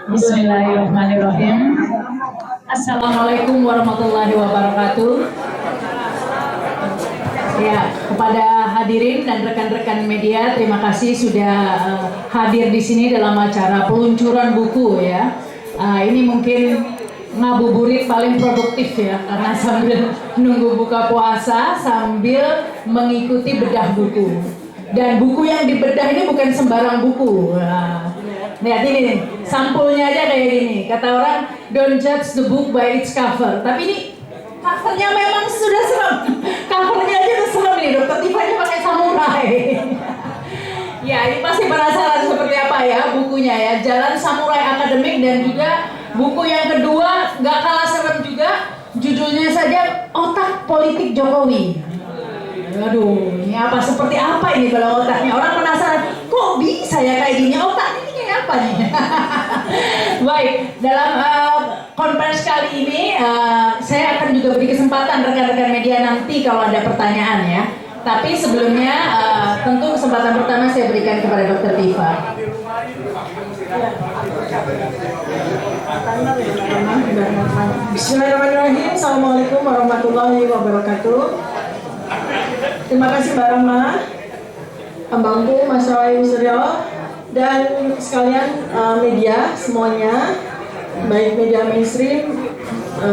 Bismillahirrahmanirrahim. Assalamualaikum warahmatullahi wabarakatuh. Ya, kepada hadirin dan rekan-rekan media, terima kasih sudah hadir di sini dalam acara peluncuran buku ya. Ini mungkin ngabuburit paling produktif ya, karena sambil nunggu buka puasa, sambil mengikuti bedah buku. Dan buku yang dibedah ini bukan sembarang buku. Lihat ini nih, sampulnya aja kayak gini. Kata orang, don't judge the book by its cover. Tapi ini covernya memang sudah serem. Covernya aja udah serem nih, Dokter Tifanya pakai samurai. Ya, ini pasti penasaran seperti apa ya bukunya ya. Jalan Samurai Akademik, dan juga buku yang kedua nggak kalah serem juga. Judulnya saja Otak Politik Jokowi. Aduh, ini apa, seperti apa ini kalau otaknya? Orang penasaran, kok bisa ya kayak gini, otak ini kayak apa nih? Baik, dalam konferensi kali ini saya akan juga beri kesempatan rekan-rekan media nanti kalau ada pertanyaan ya. Tapi sebelumnya tentu kesempatan pertama saya berikan kepada Dr. Tifa. Bismillahirrahmanirrahim. Assalamualaikum warahmatullahi wabarakatuh. Terima kasih Mbak Rama, Abangku, Mas Rawai Wisryo, dan sekalian media semuanya, baik media mainstream,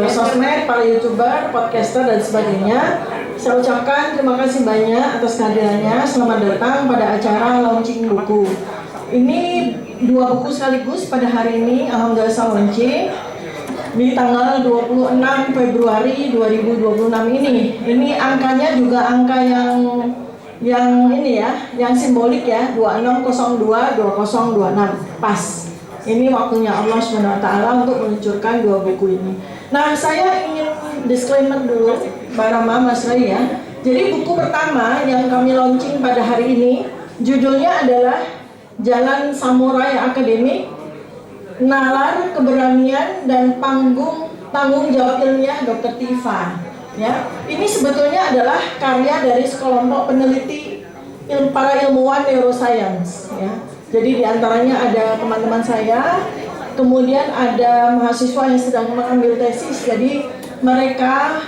sosmed, para youtuber, podcaster dan sebagainya. Saya ucapkan terima kasih banyak atas kehadirannya. Selamat datang pada acara launching buku. Ini dua buku sekaligus pada hari ini, alhamdulillah saya launching di tanggal 26 Februari 2026 ini. Ini angkanya juga angka yang ini ya, yang simbolik ya, 2602-2026 pas. Ini waktunya Allah SWT untuk meluncurkan dua buku ini. Nah, saya ingin disclaimer dulu, Mbak Rama, Mas Ray ya. Jadi buku pertama yang kami launching pada hari ini, judulnya adalah Jalan Samurai Akademik, Nalar Keberanian dan Tanggung Jawab Ilmiah Dr. Tifa. Ya, ini sebetulnya adalah karya dari sekelompok peneliti para ilmuwan neuroscience. Ya, jadi diantaranya ada teman-teman saya, kemudian ada mahasiswa yang sedang mengambil tesis. Jadi mereka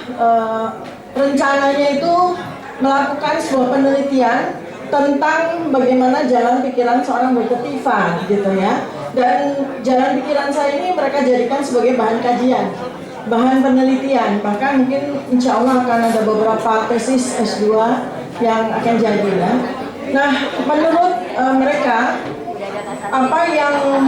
rencananya itu melakukan sebuah penelitian tentang bagaimana jalan pikiran seorang Dr. Tifa, gitu ya. Dan jalan pikiran saya ini mereka jadikan sebagai bahan kajian, bahan penelitian. Bahkan mungkin insya Allah akan ada beberapa tesis S2 yang akan jadi ya. Nah, menurut mereka, apa yang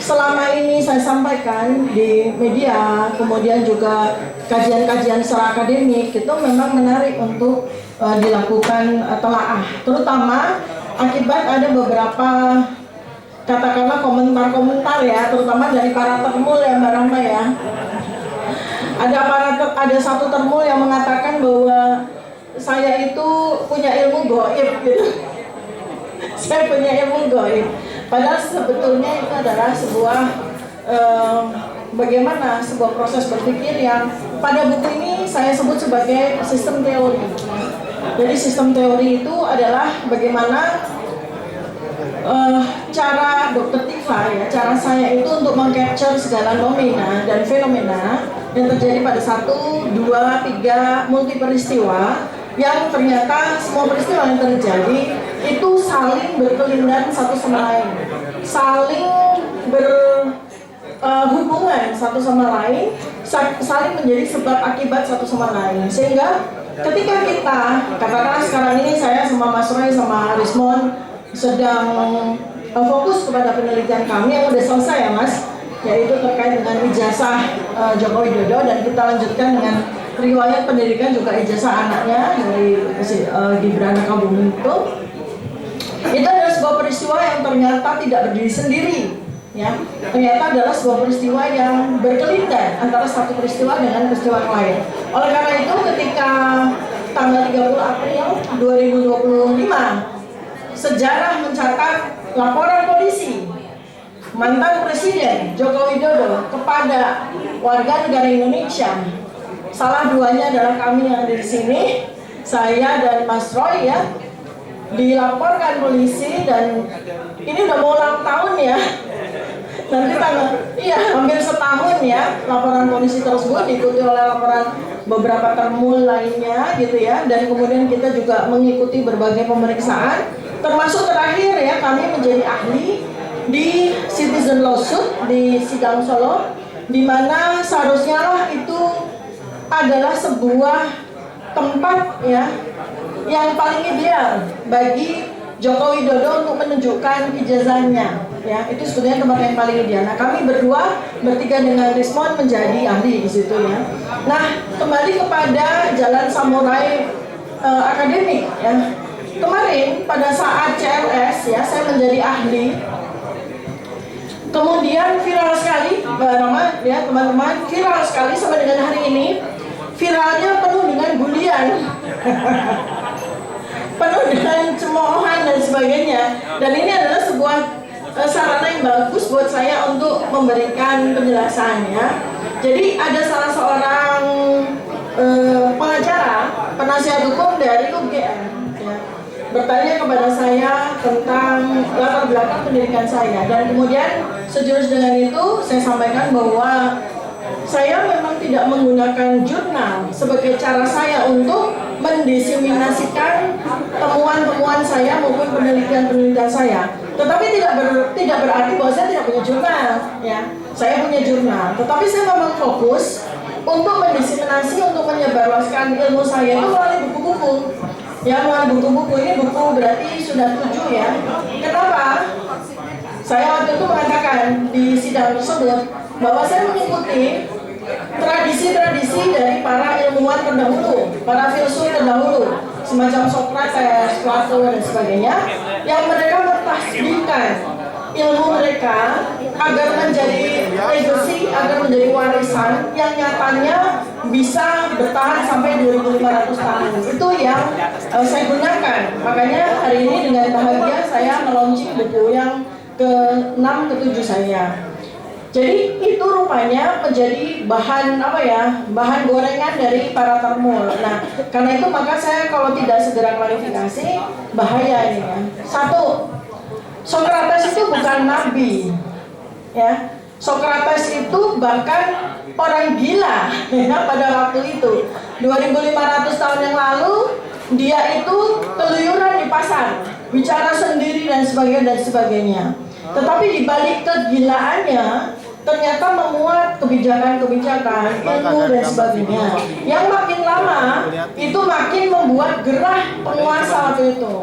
selama ini saya sampaikan di media, kemudian juga kajian-kajian secara akademik, itu memang menarik untuk dilakukan telaah, terutama akibat ada beberapa katakanlah komentar-komentar ya, terutama dari para termul ya Mbak Rahma ya. Ada satu termul yang mengatakan bahwa saya itu punya ilmu gaib gitu. Saya punya ilmu gaib. Padahal sebetulnya itu adalah sebuah bagaimana sebuah proses berpikir yang pada buku ini saya sebut sebagai sistem teori. Jadi sistem teori itu adalah bagaimana cara Dr. Tifa ya, cara saya itu untuk meng-capture segala nomina dan fenomena yang terjadi pada 1, 2, 3 multi peristiwa, yang ternyata semua peristiwa yang terjadi itu saling berkelindan satu sama lain, saling berhubungan satu sama lain, saling menjadi sebab akibat satu sama lain. Sehingga ketika kita, katakanlah sekarang ini saya sama Mas Roy sama Rismon sedang fokus kepada penelitian kami yang udah selesai ya Mas, yaitu terkait dengan ijazah Joko Widodo, dan kita lanjutkan dengan riwayat pendidikan juga ijazah anaknya dari Gibran Rakabuming itu adalah sebuah peristiwa yang ternyata tidak berdiri sendiri ya, ternyata adalah sebuah peristiwa yang berkelindan antara satu peristiwa dengan peristiwa yang lain. Oleh karena itu ketika tanggal 30 April 2025 sejarah mencatat laporan polisi mantan Presiden Joko Widodo kepada warga negara Indonesia, salah duanya adalah kami yang ada di sini, saya dan Mas Roy ya, dilaporkan polisi, dan ini udah mau ulang tahun ya. Nanti hampir setahun ya laporan polisi tersebut diikuti oleh laporan beberapa termul lainnya gitu ya, dan kemudian kita juga mengikuti berbagai pemeriksaan, termasuk terakhir ya kami menjadi ahli di citizen lawsuit di Sidang Solo, di mana seharusnya lah itu adalah sebuah tempat ya yang paling ideal bagi Joko Widodo untuk menunjukkan ijazahnya ya, itu sebetulnya tempat yang paling ideal. Nah, kami berdua bertiga dengan Rismon menjadi ahli di situ ya. Nah, kembali kepada Jalan Samurai Akademik ya. Kemarin pada saat CLS ya saya menjadi ahli. Kemudian viral sekali Mbak Rama ya teman-teman, viral sekali sampai dengan hari ini. Viralnya penuh dengan bulian. Penuh dengan cemoohan dan sebagainya, dan ini adalah sebuah sarana yang bagus buat saya untuk memberikan penjelasannya. Jadi ada salah seorang pengacara, penasihat hukum dari UGM ya, bertanya kepada saya tentang latar belakang pendidikan saya, dan kemudian sejurus dengan itu saya sampaikan bahwa saya memang tidak menggunakan jurnal sebagai cara saya untuk mendiseminasikan temuan-temuan saya maupun penelitian-penelitian saya. Tetapi tidak berarti bahwa saya tidak punya jurnal, ya. Saya punya jurnal, tetapi saya memang fokus untuk mendiseminasi, untuk menyebarluaskan ilmu saya itu melalui buku-buku. Ya, melalui buku-buku. Ini buku berarti sudah 7 ya. Kenapa? Saya waktu itu mengatakan di sidang tersebut bahwa saya mengikuti tradisi-tradisi dari para ilmuwan terdahulu, para filsuf terdahulu, semacam Socrates, Plato dan sebagainya, yang mereka mentasbihkan ilmu mereka agar menjadi legacy, agar menjadi warisan yang nyatanya bisa bertahan sampai 2500 tahun. Itu yang saya gunakan. Makanya hari ini dengan bahagia saya meluncurkan buku yang ke-6, ke-7 saya. Jadi itu rupanya menjadi bahan bahan gorengan dari para termul. Nah, karena itu maka saya kalau tidak segera klarifikasi bahaya ini ya. Satu, Socrates itu bukan nabi, ya. Socrates itu bahkan orang gila ya, pada waktu itu 2500 tahun yang lalu dia itu keluyuran di pasar, bicara sendiri dan sebagainya. Tetapi di balik kegilaannya ternyata memuat kebijakan-kebijakan, ilmu dan sebagainya. Yang makin lama itu makin membuat gerah penguasa waktu itu.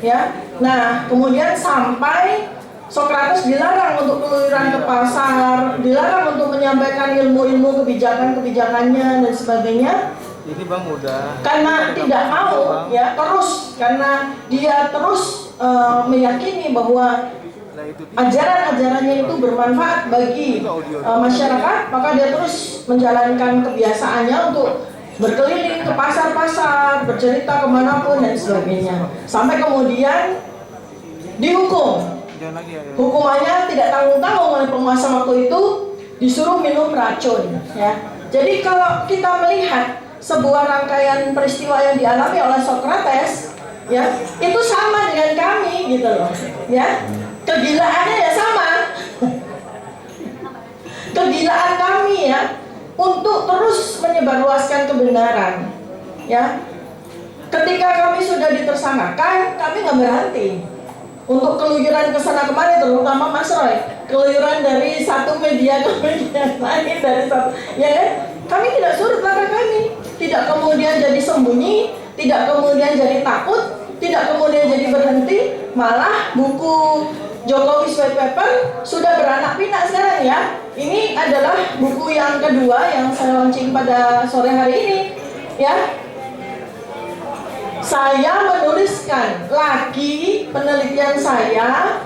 Ya. Nah, kemudian sampai Socrates dilarang untuk keluyuran ke pasar, dilarang untuk menyampaikan ilmu-ilmu kebijakannya dan sebagainya. Ini Bang udah. Karena tidak mau, ya terus karena dia terus meyakini bahwa ajaran-ajarannya itu bermanfaat bagi masyarakat, maka dia terus menjalankan kebiasaannya untuk berkeliling ke pasar-pasar, bercerita kemanapun dan sebagainya, sampai kemudian dihukum. Hukumannya tidak tanggung-tanggung oleh penguasa waktu itu, disuruh minum racun. Ya. Jadi kalau kita melihat sebuah rangkaian peristiwa yang dialami oleh Socrates, ya itu sama dengan kami gitu loh, ya. Kegilaannya ya sama. Kegilaan kami ya untuk terus menyebarluaskan kebenaran. Ya. Ketika kami sudah ditersangkakan, kami nggak berhenti untuk keluyuran ke sana kemari, terutama Mas Roy, keluyuran dari satu media ke media lain, dari satu, ya kan? Kami tidak surut langkah kami, tidak kemudian jadi sembunyi, tidak kemudian jadi takut, tidak kemudian jadi berhenti, malah buku Jokowi's White Paper sudah beranak pinak sekarang ya. Ini adalah buku yang kedua yang saya launching pada sore hari ini, ya. Saya menuliskan lagi penelitian saya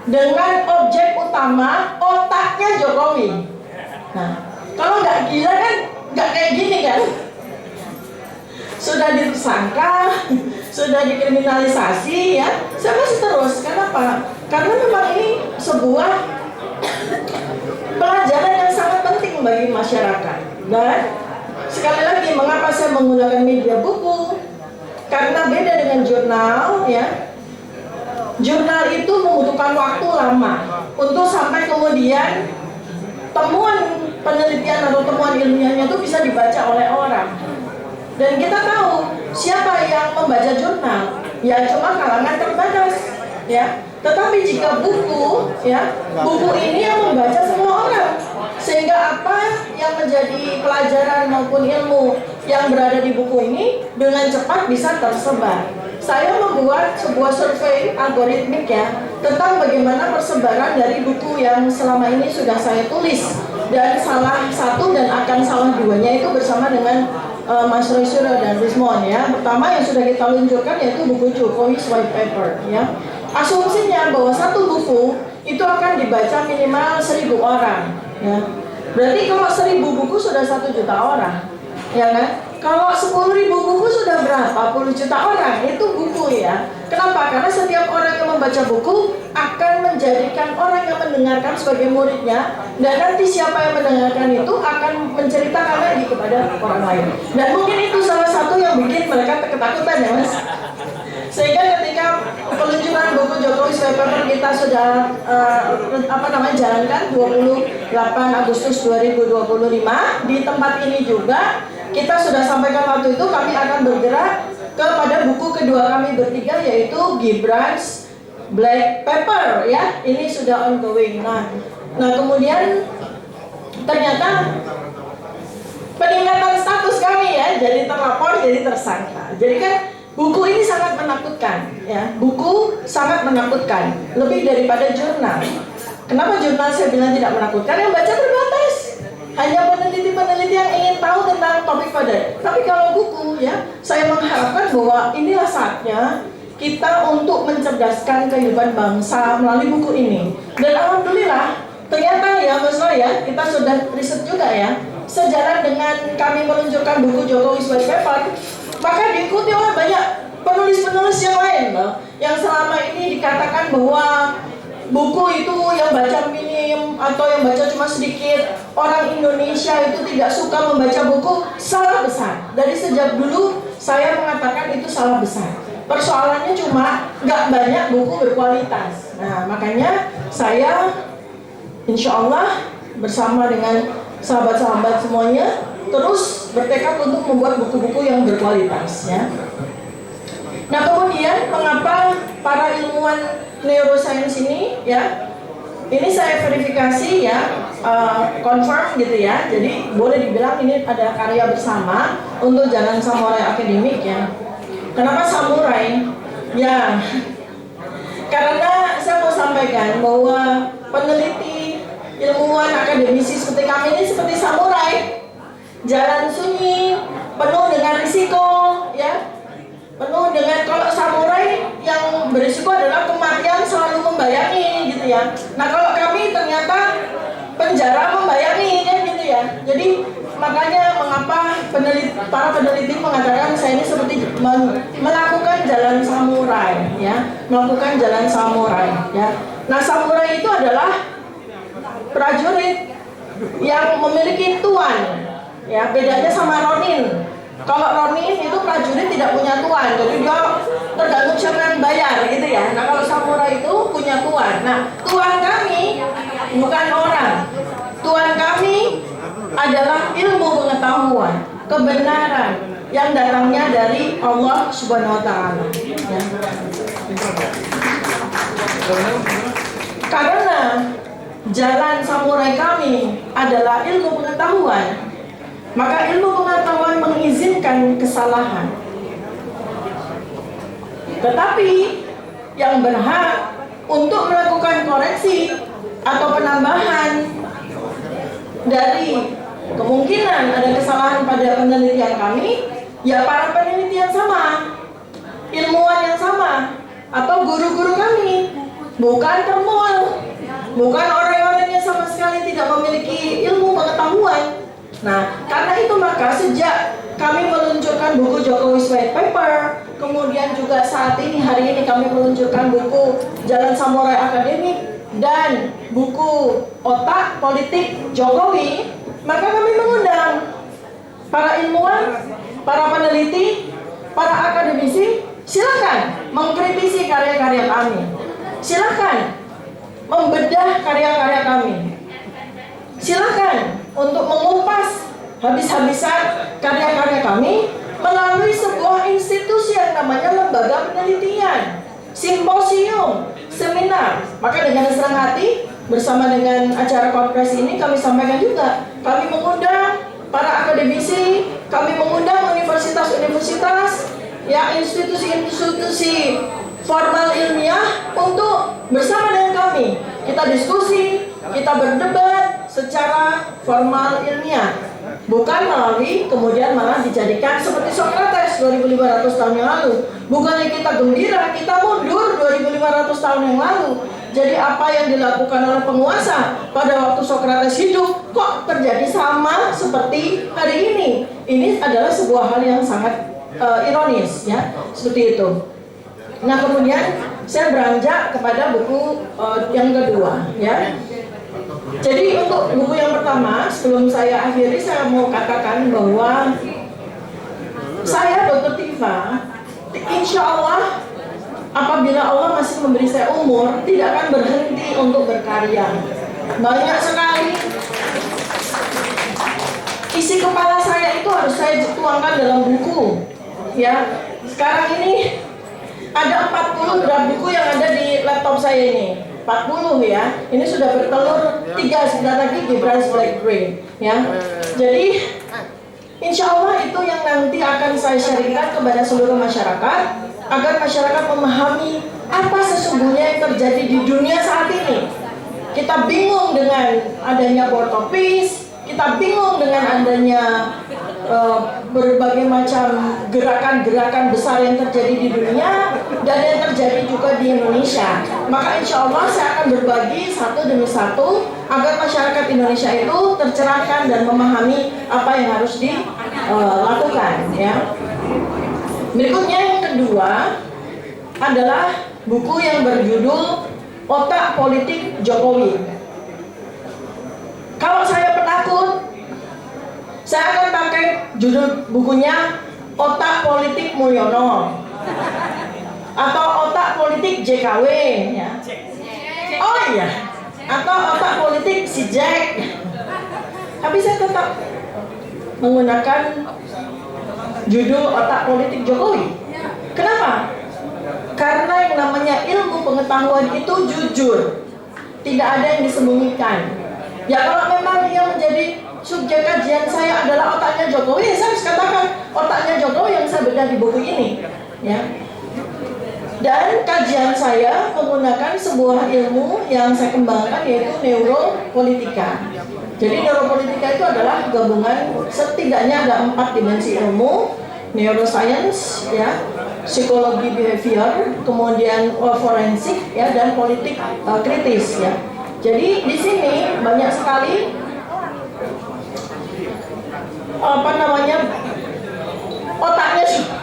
dengan objek utama otaknya Jokowi. Nah, kalau nggak gila kan nggak kayak gini kan? Sudah ditersangka, sudah dikriminalisasi ya. Saya masih terus. Kenapa? Karena memang ini sebuah pelajaran yang sangat penting bagi masyarakat. Dan sekali lagi, mengapa saya menggunakan media buku? Karena beda dengan jurnal ya. Jurnal itu membutuhkan waktu lama. untuk sampai kemudian temuan penelitian atau temuan ilmiahnya itu bisa dibaca oleh orang. Dan kita tahu siapa yang membaca jurnal, ya cuma kalangan terbatas, ya. Tetapi jika buku, ya, buku ini yang membaca semua orang, sehingga apa yang menjadi pelajaran maupun ilmu yang berada di buku ini dengan cepat bisa tersebar. Saya membuat sebuah survei algoritmik ya tentang bagaimana persebaran dari buku yang selama ini sudah saya tulis, dan salah satu dan akan salah duanya itu bersama dengan Mas Roy Suryo dan Rismon ya. Pertama yang sudah kita luncurkan yaitu buku Jokowi's White Paper ya. Asumsinya bahwa satu buku itu akan dibaca minimal 1.000 orang ya. Berarti kalau 1.000 buku sudah 1 juta orang ya kan? Kalau 10.000 buku sudah berapa puluh juta orang, itu buku ya. Kenapa? Karena setiap orang yang membaca buku akan menjadikan orang yang mendengarkan sebagai muridnya, dan nanti siapa yang mendengarkan itu akan menceritakan lagi kepada orang lain. Dan mungkin itu salah satu yang bikin mereka ketakutan ya Mas. Sehingga ketika peluncuran buku Jokowi's White Paper kita sudah jalankan 28 Agustus 2025 di tempat ini juga, kita sudah sampaikan waktu itu kami akan bergerak kepada buku kedua kami bertiga, yaitu Gibran's Black Paper ya. Ini sudah ongoing. Nah kemudian ternyata peningkatan status kami ya, jadi terlapor, jadi tersangka. Jadi kan buku ini sangat menakutkan ya. Buku sangat menakutkan, lebih daripada jurnal. Kenapa jurnal saya bilang tidak menakutkan? Yang baca terbatas, hanya peneliti-peneliti yang ingin tahu tentang topik pada. Tapi kalau buku ya, saya mengharapkan bahwa inilah saatnya kita untuk mencerdaskan kehidupan bangsa melalui buku ini. Dan alhamdulillah ternyata ya Mas Roy ya, kita sudah riset juga ya, sejalan dengan kami meluncurkan buku Jokowi's White Paper, maka diikuti oleh banyak penulis-penulis yang lain loh, yang selama ini dikatakan bahwa buku itu yang baca minim atau yang baca cuma sedikit, orang Indonesia itu tidak suka membaca buku. Salah besar. Dari sejak dulu saya mengatakan itu salah besar. Persoalannya cuma nggak banyak buku berkualitas. Nah makanya saya insya Allah bersama dengan sahabat-sahabat semuanya terus bertekad untuk membuat buku-buku yang berkualitas ya. Nah kemudian mengapa para ilmuwan neuroscience ini ya, ini saya verifikasi ya, confirm gitu ya. Jadi boleh dibilang ini ada karya bersama untuk Jalan Samurai Akademik ya. Kenapa samurai? Ya karena saya mau sampaikan bahwa peneliti, ilmuwan, akademisi seperti kami ini seperti samurai, jalan sunyi, penuh dengan risiko ya, penuh dengan, kalau samurai yang berisiko adalah kematian selalu membayangi gitu ya. Nah kalau kami ternyata penjara membayangi kan gitu ya. Jadi makanya mengapa para peneliti mengatakan saya ini seperti melakukan jalan samurai ya, melakukan jalan samurai ya. Nah samurai itu adalah prajurit yang memiliki tuan ya, bedanya sama Ronin. Kalau Ronin itu prajurit tidak punya tuan, jadi dia tergantung siapa yang bayar gitu ya. Nah kalau samurai itu punya tuan. Nah tuan kami bukan orang, tuan kami adalah ilmu pengetahuan, kebenaran yang datangnya dari Allah Subhanahu wa Ta'ala ya. Karena jalan samurai kami adalah ilmu pengetahuan, maka ilmu pengetahuan mengizinkan kesalahan. Tetapi yang berhak untuk melakukan koreksi atau penambahan dari kemungkinan ada kesalahan pada penelitian kami, ya para peneliti yang sama, ilmuwan yang sama, atau guru-guru kami, bukan temul, bukan orang-orang yang sama sekali tidak memiliki ilmu pengetahuan. Nah, karena itu maka sejak kami meluncurkan buku Jokowi's White Paper, kemudian juga saat ini, hari ini kami meluncurkan buku Jalan Samurai Akademik dan buku Otak Politik Jokowi, maka kami mengundang para ilmuwan, para peneliti, para akademisi, silakan mengkritisi karya-karya kami. Silakan membedah karya-karya kami. Silakan untuk mengupas habis-habisan karya-karya kami melalui sebuah institusi yang namanya lembaga penelitian, simposium, seminar. Maka dengan senang hati bersama dengan acara konferensi ini kami sampaikan juga, kami mengundang para akademisi, kami mengundang universitas-universitas, ya, institusi-institusi formal ilmiah untuk bersama dengan kami kita diskusi, kita berdebat secara formal ilmiah, bukan melalui kemudian malah dijadikan seperti Socrates 2500 tahun yang lalu. Bukannya kita gembira, kita mundur 2500 tahun yang lalu. Jadi apa yang dilakukan oleh penguasa pada waktu Socrates hidup kok terjadi sama seperti hari ini. Ini adalah sebuah hal yang sangat ironis, ya, seperti itu. Nah, kemudian saya beranjak kepada buku yang kedua, ya. Jadi untuk buku yang pertama, sebelum saya akhiri, saya mau katakan bahwa saya, Dr. Tifa, insya Allah apabila Allah masih memberi saya umur, tidak akan berhenti untuk berkarya. Banyak sekali isi kepala saya itu harus saya tuangkan dalam buku, ya. Sekarang ini ada 40 draft buku yang ada di laptop saya ini. 40, ya. Ini sudah bertelur 3 sebentar lagi Gibran's Black Brain, ya. Jadi insya Allah itu yang nanti akan saya sharingkan kepada seluruh masyarakat, agar masyarakat memahami apa sesungguhnya yang terjadi di dunia saat ini. Kita bingung dengan adanya Board of Peace, kita bingung dengan adanya berbagai macam gerakan-gerakan besar yang terjadi di dunia dan yang terjadi juga di Indonesia. Maka insya Allah saya akan berbagi satu demi satu agar masyarakat Indonesia itu tercerahkan dan memahami apa yang harus dilakukan, ya. Berikutnya yang kedua adalah buku yang berjudul Otak Politik Jokowi. Kalau saya penakut, saya akan pakai judul bukunya Otak Politik Mulyono atau Otak Politik JKW, ya. Oh iya, atau Otak Politik si Jack. Tapi saya tetap menggunakan judul Otak Politik Jokowi. Kenapa? Karena yang namanya ilmu pengetahuan itu jujur, tidak ada yang disembunyikan. Ya kalau memang yang menjadi subjek kajian saya adalah otaknya Jokowi, saya harus katakan otaknya Jokowi yang saya bedah di buku ini, ya. Dan kajian saya menggunakan sebuah ilmu yang saya kembangkan, yaitu neuropolitika. Jadi neuropolitika itu adalah gabungan, setidaknya ada 4 dimensi ilmu: neuroscience, ya, psikologi behavior, kemudian forensik, ya, dan politik kritis, ya. Jadi di sini banyak sekali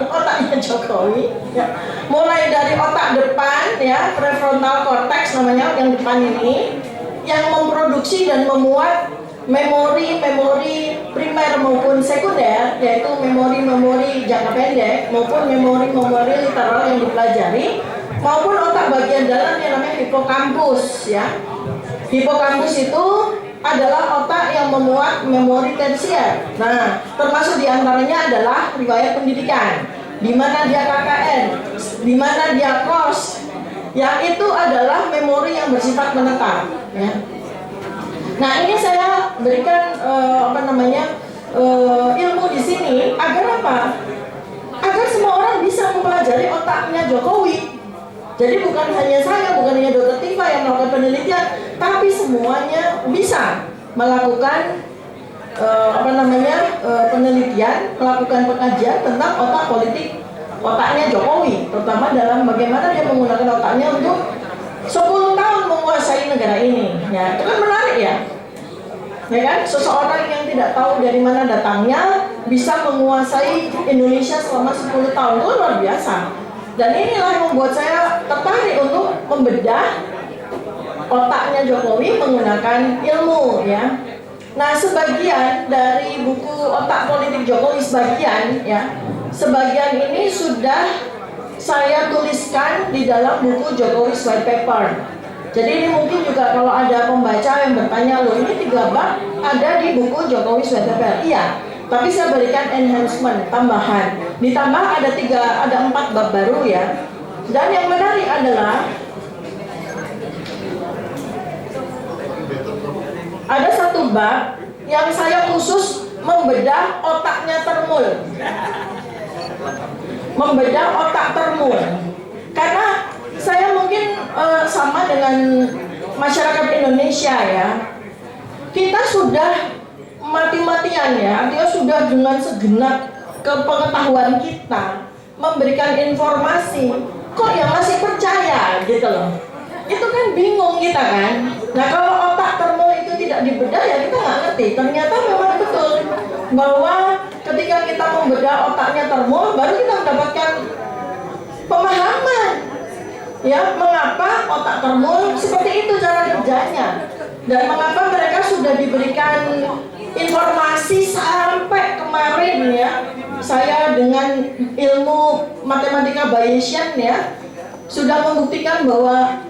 otaknya Jokowi, ya. Mulai dari otak depan, ya, prefrontal cortex namanya, yang depan ini, yang memproduksi dan memuat memori primer maupun sekunder, yaitu memori jangka pendek maupun memori literal yang dipelajari, maupun otak bagian dalam yang namanya hipokampus, ya. Hipokampus itu adalah otak yang memuat memori tersier. Nah, termasuk diantaranya adalah riwayat pendidikan, di mana dia KKN, di mana dia kos, ya, itu adalah memori yang bersifat menetap, ya. Nah, ini saya berikan ilmu di sini agar apa? Agar semua orang bisa mempelajari otaknya Jokowi. Jadi bukan hanya saya, bukan hanya Dr. Tifa yang melakukan penelitian, tapi semuanya bisa melakukan penelitian, melakukan pengkajian tentang otak politik, otaknya Jokowi, terutama dalam bagaimana dia menggunakan otaknya untuk 10 tahun menguasai negara ini. Ya, itu kan menarik, ya. Ya kan? Seseorang yang tidak tahu dari mana datangnya bisa menguasai Indonesia selama 10 tahun, itu luar biasa. Dan inilah yang membuat saya tertarik untuk membedah otaknya Jokowi menggunakan ilmu, ya. Nah, sebagian dari buku Otak Politik Jokowi, sebagian ini sudah saya tuliskan di dalam buku Jokowi's White Paper. Jadi ini mungkin juga kalau ada pembaca yang bertanya, loh ini 3 bab ada di buku Jokowi Sweatpants. Iya, tapi saya berikan enhancement, tambahan. Ditambah ada 4 bab baru ya. Dan yang menarik adalah ada 1 bab yang saya khusus membedah otaknya Termul. Membedah otak Termul. Karena saya mungkin sama dengan masyarakat Indonesia ya. Kita sudah mati-matian ya, artinya sudah dengan segenap kepengetahuan kita memberikan informasi, kok yang masih percaya gitu loh. Itu kan bingung kita kan. Nah kalau otak Termul itu tidak dibedah ya kita nggak ngerti. Ternyata memang betul bahwa ketika kita membedah otaknya Termul baru kita mendapatkan pemahaman ya mengapa otak Termul seperti itu cara kerjanya dan mengapa mereka sudah diberikan informasi sampai kemarin ya. Saya dengan ilmu matematika Bayesian ya sudah membuktikan bahwa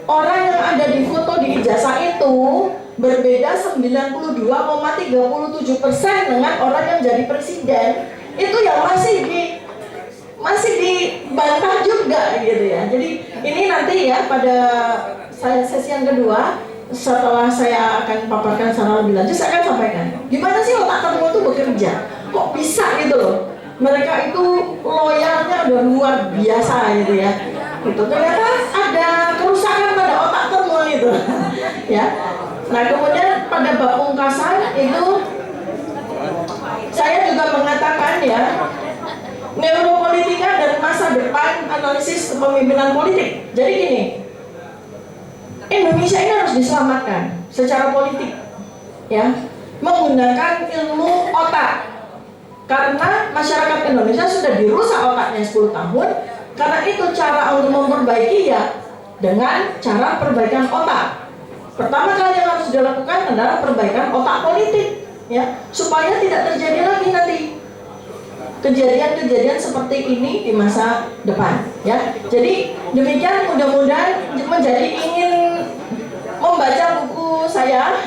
orang yang ada di foto di ijazah itu berbeda 92,37% dengan orang yang jadi presiden. Itu yang masih dibantah juga gitu ya. Jadi ini nanti ya pada sesi yang kedua setelah saya akan paparkan secara lebih lanjut saya akan sampaikan gimana sih otak Termul itu bekerja, kok bisa gitu loh. Mereka itu loyalnya udah luar biasa gitu ya. Itu ternyata ada kerusakan pada otak Termul itu ya. Nah kemudian pada bab pungkasan itu saya juga mengatakan ya neuropolitika dan masa depan analisis kepemimpinan politik. Jadi gini, Indonesia ini harus diselamatkan secara politik ya, menggunakan ilmu otak. Karena masyarakat Indonesia sudah dirusak otaknya 10 tahun. Karena itu cara untuk memperbaiki ya dengan cara perbaikan otak. Pertama kali yang harus dilakukan adalah perbaikan otak politik ya, supaya tidak terjadi lagi nanti kejadian-kejadian seperti ini di masa depan ya. Jadi demikian, mudah-mudahan menjadi ingin membaca buku saya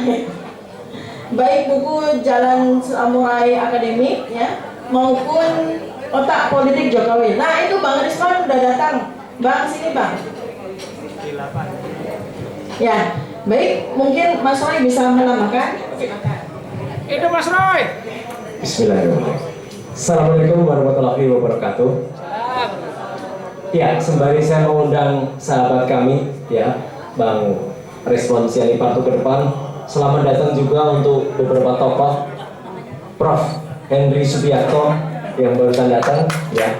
baik buku Jalan Samurai Akademik ya maupun Otak Politik Jokowi. Nah itu Bang Risman udah datang. Bang sini Bang. Ya baik, mungkin Mas Roy bisa menambahkan. Itu Mas Roy. Bismillahirrahmanirrahim. Assalamualaikum warahmatullahi wabarakatuh. Ya, sembari saya mengundang sahabat kami ya, Bang Rismon Siani Partu ke depan. Selamat datang juga untuk beberapa tokoh, Prof. Henry Subiakto yang barusan datang ya.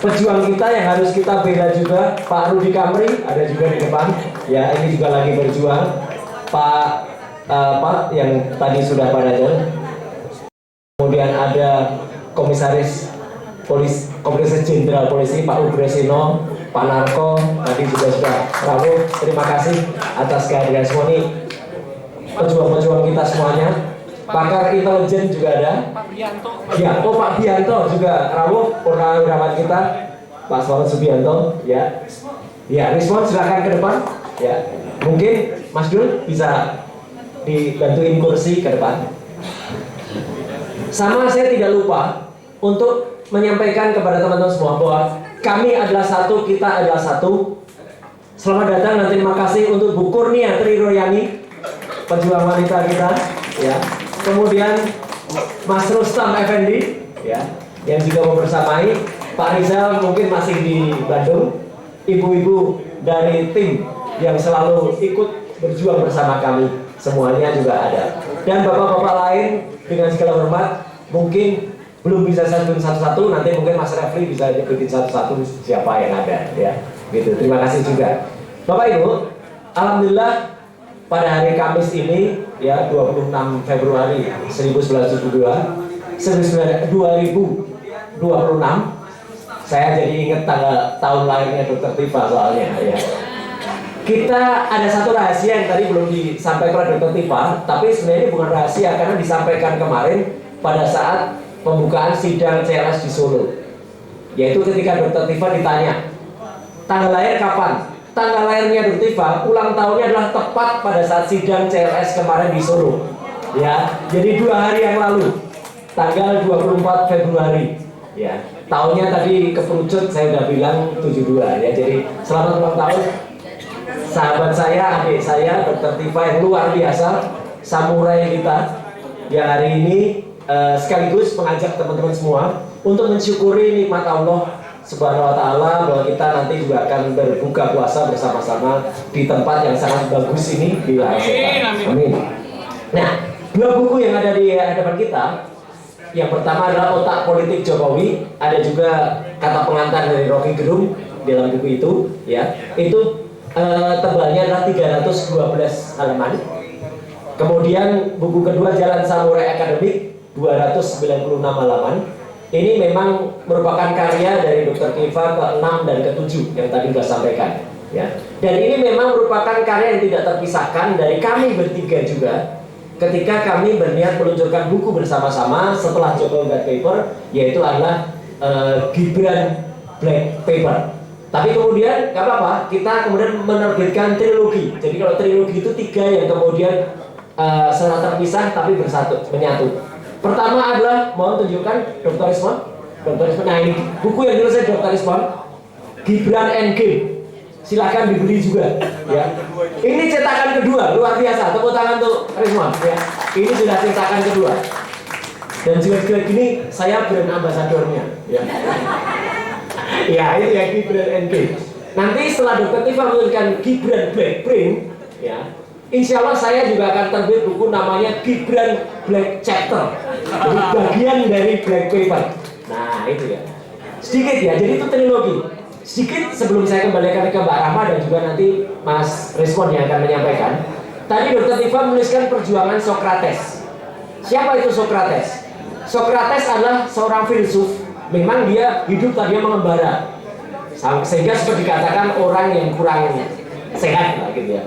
Pejuang kita yang harus kita bela juga, Pak Rudi Kamri ada juga di depan ya, ini juga lagi berjuang. Pak yang tadi sudah pada jalan. Kemudian ada Komisaris Jenderal Polisi Pak Ugresino, Pak Narko tadi juga sudah rawuh. Terima kasih atas kehadiran semua ini. Pejuang-pejuang kita semuanya, pakar intelijen juga ada. Pak Bianto. Ya, Pak Bianto juga rawuh, purnawirawan kita, Pak Selamat Subianto. Ya, Rismon silakan ke depan. Ya, mungkin Mas Dul bisa dibantuin kursi ke depan. Sama saya tidak lupa untuk menyampaikan kepada teman-teman semua bahwa kami adalah satu, kita adalah satu. Selamat datang dan terima kasih untuk Bu Kurnia Tri Royani, pejuang wanita kita ya. Kemudian Mas Rustam Effendi ya, yang juga membersamai. Pak Rizal mungkin masih di Bandung. Ibu-ibu dari tim yang selalu ikut berjuang bersama kami semuanya juga ada. Dan bapak-bapak lain dengan segala hormat mungkin belum bisa saya sebutin satu-satu, nanti mungkin Mas Refli bisa nyebutin satu-satu siapa yang ada ya. Gitu. Terima kasih juga. Bapak Ibu, alhamdulillah pada hari Kamis ini ya 26 Februari 1976 saya jadi ingat tahun lahirnya Dr. Tifa soalnya ya. Kita ada satu rahasia yang tadi belum disampaikan oleh Dr. Tifa, tapi sebenarnya bukan rahasia karena disampaikan kemarin pada saat pembukaan sidang CLS di Solo. Yaitu ketika Dr. Tifa ditanya, tanggal lahir kapan? tanggal lahirnya Dr. Tifa, ulang tahunnya adalah tepat pada saat sidang CLS kemarin di Solo. Ya, jadi 2 hari yang lalu, tanggal 24 Februari. Ya, tahunnya tadi keperucut saya udah bilang 72 ya. Jadi selamat ulang tahun sahabat saya, adik saya Dr. Tifa yang luar biasa, samurai kita yang hari ini sekaligus mengajak teman-teman semua untuk mensyukuri nikmat Allah Subhanahu wa Ta'ala, bahwa kita nanti juga akan berbuka puasa bersama-sama di tempat yang sangat bagus ini di ASETA. Amin. Nah, 2 buku yang ada di hadapan kita, yang pertama adalah Otak Politik Jokowi, ada juga kata pengantar dari Rocky Gerung dalam buku itu, ya. Itu tebalnya adalah 312 halaman. Kemudian buku kedua Jalan Samurai Akademik 296 halaman. Ini memang merupakan karya dari Dr. Tifa ke-6 dan ke-7 yang tadi sudah sampaikan, ya. Dan ini memang merupakan karya yang tidak terpisahkan dari kami bertiga juga ketika kami berniat meluncurkan buku bersama-sama setelah Jokowi White Paper, yaitu adalah Gibran Black Paper. Tapi kemudian nggak apa-apa, kita kemudian menerbitkan trilogi. Jadi kalau trilogi itu 3 yang kemudian secara terpisah tapi menyatu. Pertama adalah, mohon tunjukkan Dr. Isman. Nah ini buku yang ditulis Dr. Isman, Gibran Endgame. Silakan dibeli juga, ya. Ini cetakan kedua, luar biasa. Tepuk tangan untuk Risman, ya. Ini sudah cetakan kedua. Dan juga gini, saya brand ambasadornya, ya. Ya, ini ya Gibran Endgame. Nanti setelah Dr. Tifa menunjukkan Gibran Black Print, ya. Insya Allah saya juga akan terbit buku namanya Gibran Black Chapter, jadi bagian dari Black Paper. Nah itu ya, sedikit ya, jadi itu trilogi. Sedikit sebelum saya kembalikan ke Mbak Rahma dan juga nanti Mas Respon yang akan menyampaikan. Tadi Dr. Tifa menuliskan perjuangan Socrates. Siapa itu Socrates? Socrates adalah seorang filsuf. Memang dia hidup tadinya mengembara, sehingga seperti dikatakan orang yang kurang sehat lah gitu ya.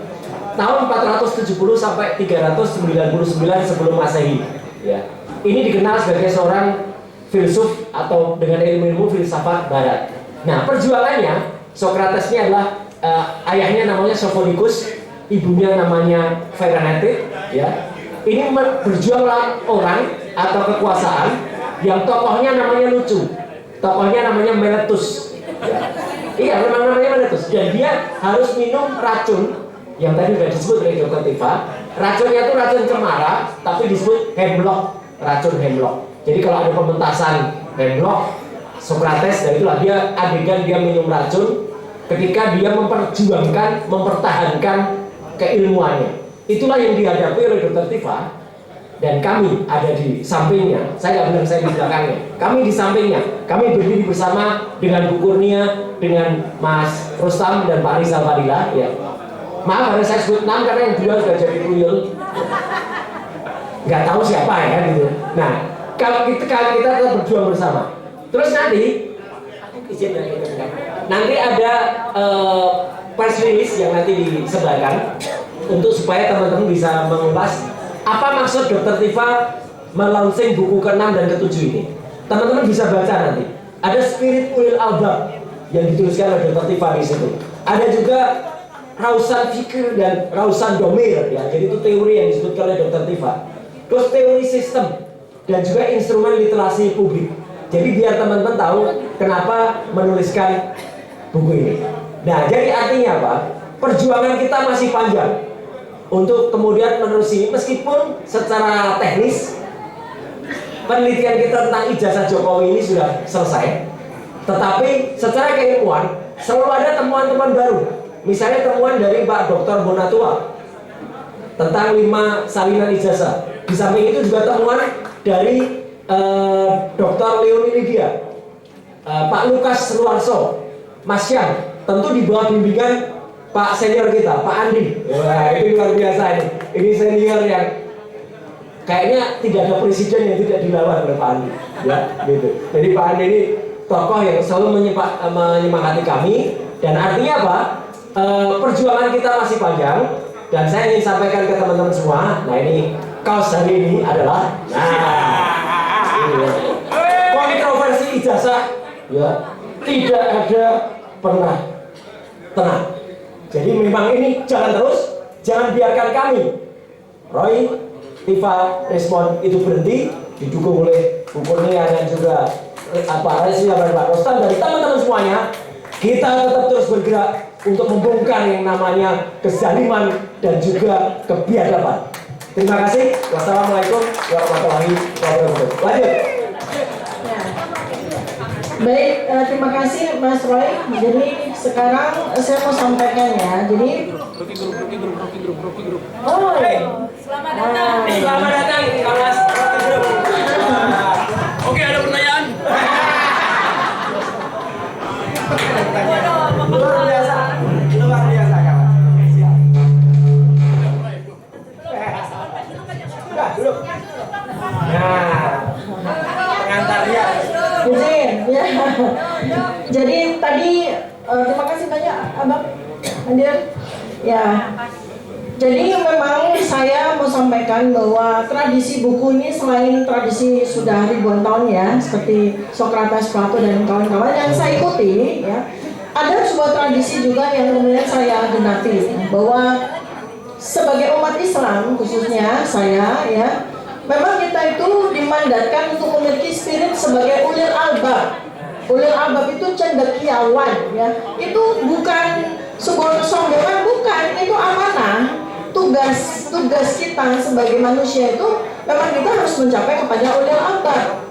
Tahun 470 sampai 399 sebelum Masehi, ya. Ini dikenal sebagai seorang filsuf atau dengan ilmu-ilmu filsafat barat. Nah, perjuangannya Socrates ini adalah ayahnya namanya Sophocles, ibunya namanya Phaeronite, ya. Ini berjuang lawan orang atau kekuasaan yang tokohnya namanya lucu. Tokohnya namanya Meletus, ya. Iya, memang namanya Meletus. Dan dia harus minum racun yang tadi sudah disebut oleh Dr. Tifa. Racunnya itu racun cemara, tapi disebut hemlock, racun hemlock. Jadi kalau ada pementasan hemlock, Socrates, dan itulah dia adegan dia minum racun ketika dia memperjuangkan, mempertahankan keilmuannya. Itulah yang dihadapi oleh Dr. Tifa, dan kami ada di sampingnya. Saya nggak bilang saya di belakangnya, kami di sampingnya. Kami berdiri bersama dengan Bu Kurnia, dengan Mas Rustam dan Pak Rizal Fadila, ya. Maaf karena saya sebut 6 karena yang 2 sudah jadi tuyul, nggak tahu siapa ya gitu. Nah, kalau kita tetap berjuang bersama. Terus nanti ada press release yang nanti disebarkan untuk supaya teman-teman bisa mengulas apa maksud Dr. Tifa melaunching buku ke-6 dan ke-7 ini. Teman-teman bisa baca nanti. Ada Spirit Ulil Albab yang dituliskan oleh Dr. Tifa di situ. Ada juga Rausan Fikir dan Rausan Domir, ya. Jadi itu teori yang disebutkan oleh Dr. Tifa. Terus teori sistem dan juga instrumen literasi publik. Jadi biar teman-teman tahu kenapa menuliskan buku ini. Nah, jadi artinya apa? Perjuangan kita masih panjang untuk kemudian menerusi, meskipun secara teknis penelitian kita tentang ijazah Jokowi ini sudah selesai, tetapi secara keilmuan selalu ada temuan-temuan baru. Misalnya temuan dari Pak Dr. Bonatua tentang 5 salinan ijazah. Di samping itu juga temuan dari Dr. Leoni Lydia, Pak Lukas Luarso, Mas Syam, tentu di bawah bimbingan Pak senior kita, Pak Andi. Wah, ini luar biasa ini. Ini senior yang kayaknya tidak ada presiden yang tidak dilawan oleh Pak Andi, ya, gitu. Jadi Pak Andi ini tokoh yang selalu menyemangati kami, dan artinya apa? Perjuangan kita masih panjang, dan saya ingin sampaikan ke teman-teman semua. Nah, ini kaos hari ini adalah kontroversi ijazah, ya, tidak ada pernah tenang. Jadi memang ini jangan terus, jangan biarkan kami, Roy, Tifa, Rismon itu berhenti, didukung oleh Bu Kurnia dan juga Resli dan Pak Rostan dari teman-teman semuanya. Kita tetap terus bergerak untuk membongkar yang namanya kezaliman dan juga kebiadaban. Terima kasih. Wassalamualaikum warahmatullahi wabarakatuh. Lanjut. Ya. Baik, terima kasih Mas Roy. Jadi sekarang saya mau sampaikan ya. Jadi oh, Selamat datang. Selamat datang di kelas Rocky Group. Oke, ada pertanyaan? Luar biasa kawan. Siap. Sudah, duduk. Nah, pengantarnya. izin ya. Jadi tadi terima kasih banyak Abang hadir. Ya. Jadi memang saya mau sampaikan bahwa tradisi buku ini selain tradisi sudah ribuan tahun ya, seperti Socrates, Plato dan kawan-kawan yang saya ikuti ya, ada sebuah tradisi juga yang kemudian saya genapi bahwa sebagai umat Islam khususnya saya ya, memang kita itu dimandatkan untuk memiliki spirit sebagai ulil albab. Ulil albab itu cendekiawan ya, itu bukan sebuah kesombongan, bukan, itu amanah. Tugas kita sebagai manusia itu memang kita harus mencapai kepada ulil albab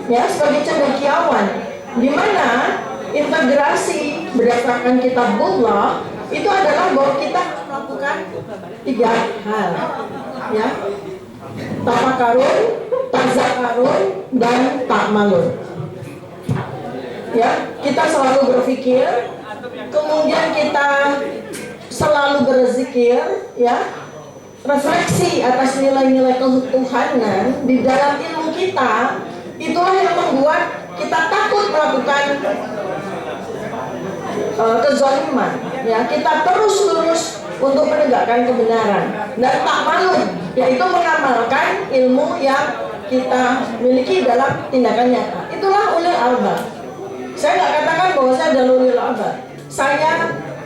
ya, sebagai cendekiawan, di mana integrasi berdasarkan kitabullah itu adalah bahwa kita melakukan 3 hal ya: tafakarun, tazakarun, dan ta'malun ya. Kita selalu berpikir, kemudian kita selalu berzikir ya, refleksi atas nilai-nilai ketuhanan di dalam ilmu kita. Itulah yang membuat kita takut melakukan kezaliman ya. Kita terus lurus untuk menegakkan kebenaran, dan ta'malun yaitu mengamalkan ilmu yang kita miliki dalam tindakan nyata. Itulah ulil albab. Saya nggak katakan bahwa saya adalah ulil albab. Saya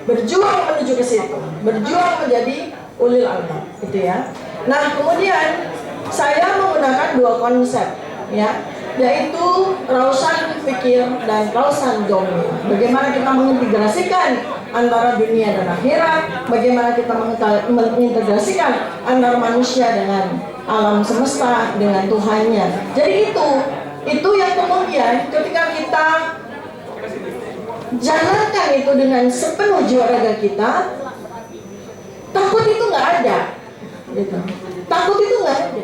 berjuang menuju ke situ, berjuang menjadi ulil albab, gitu ya. Nah, kemudian saya menggunakan 2 konsep, ya, yaitu rausan fikir dan rausan domi. Bagaimana kita mengintegrasikan antara dunia dan akhirat, bagaimana kita mengintegrasikan antara manusia dengan alam semesta, dengan Tuhannya. Jadi itu yang kemudian ketika kita jalankan itu dengan sepenuh jiwa raga kita, takut itu nggak ada, gitu. Takut itu nggak ada.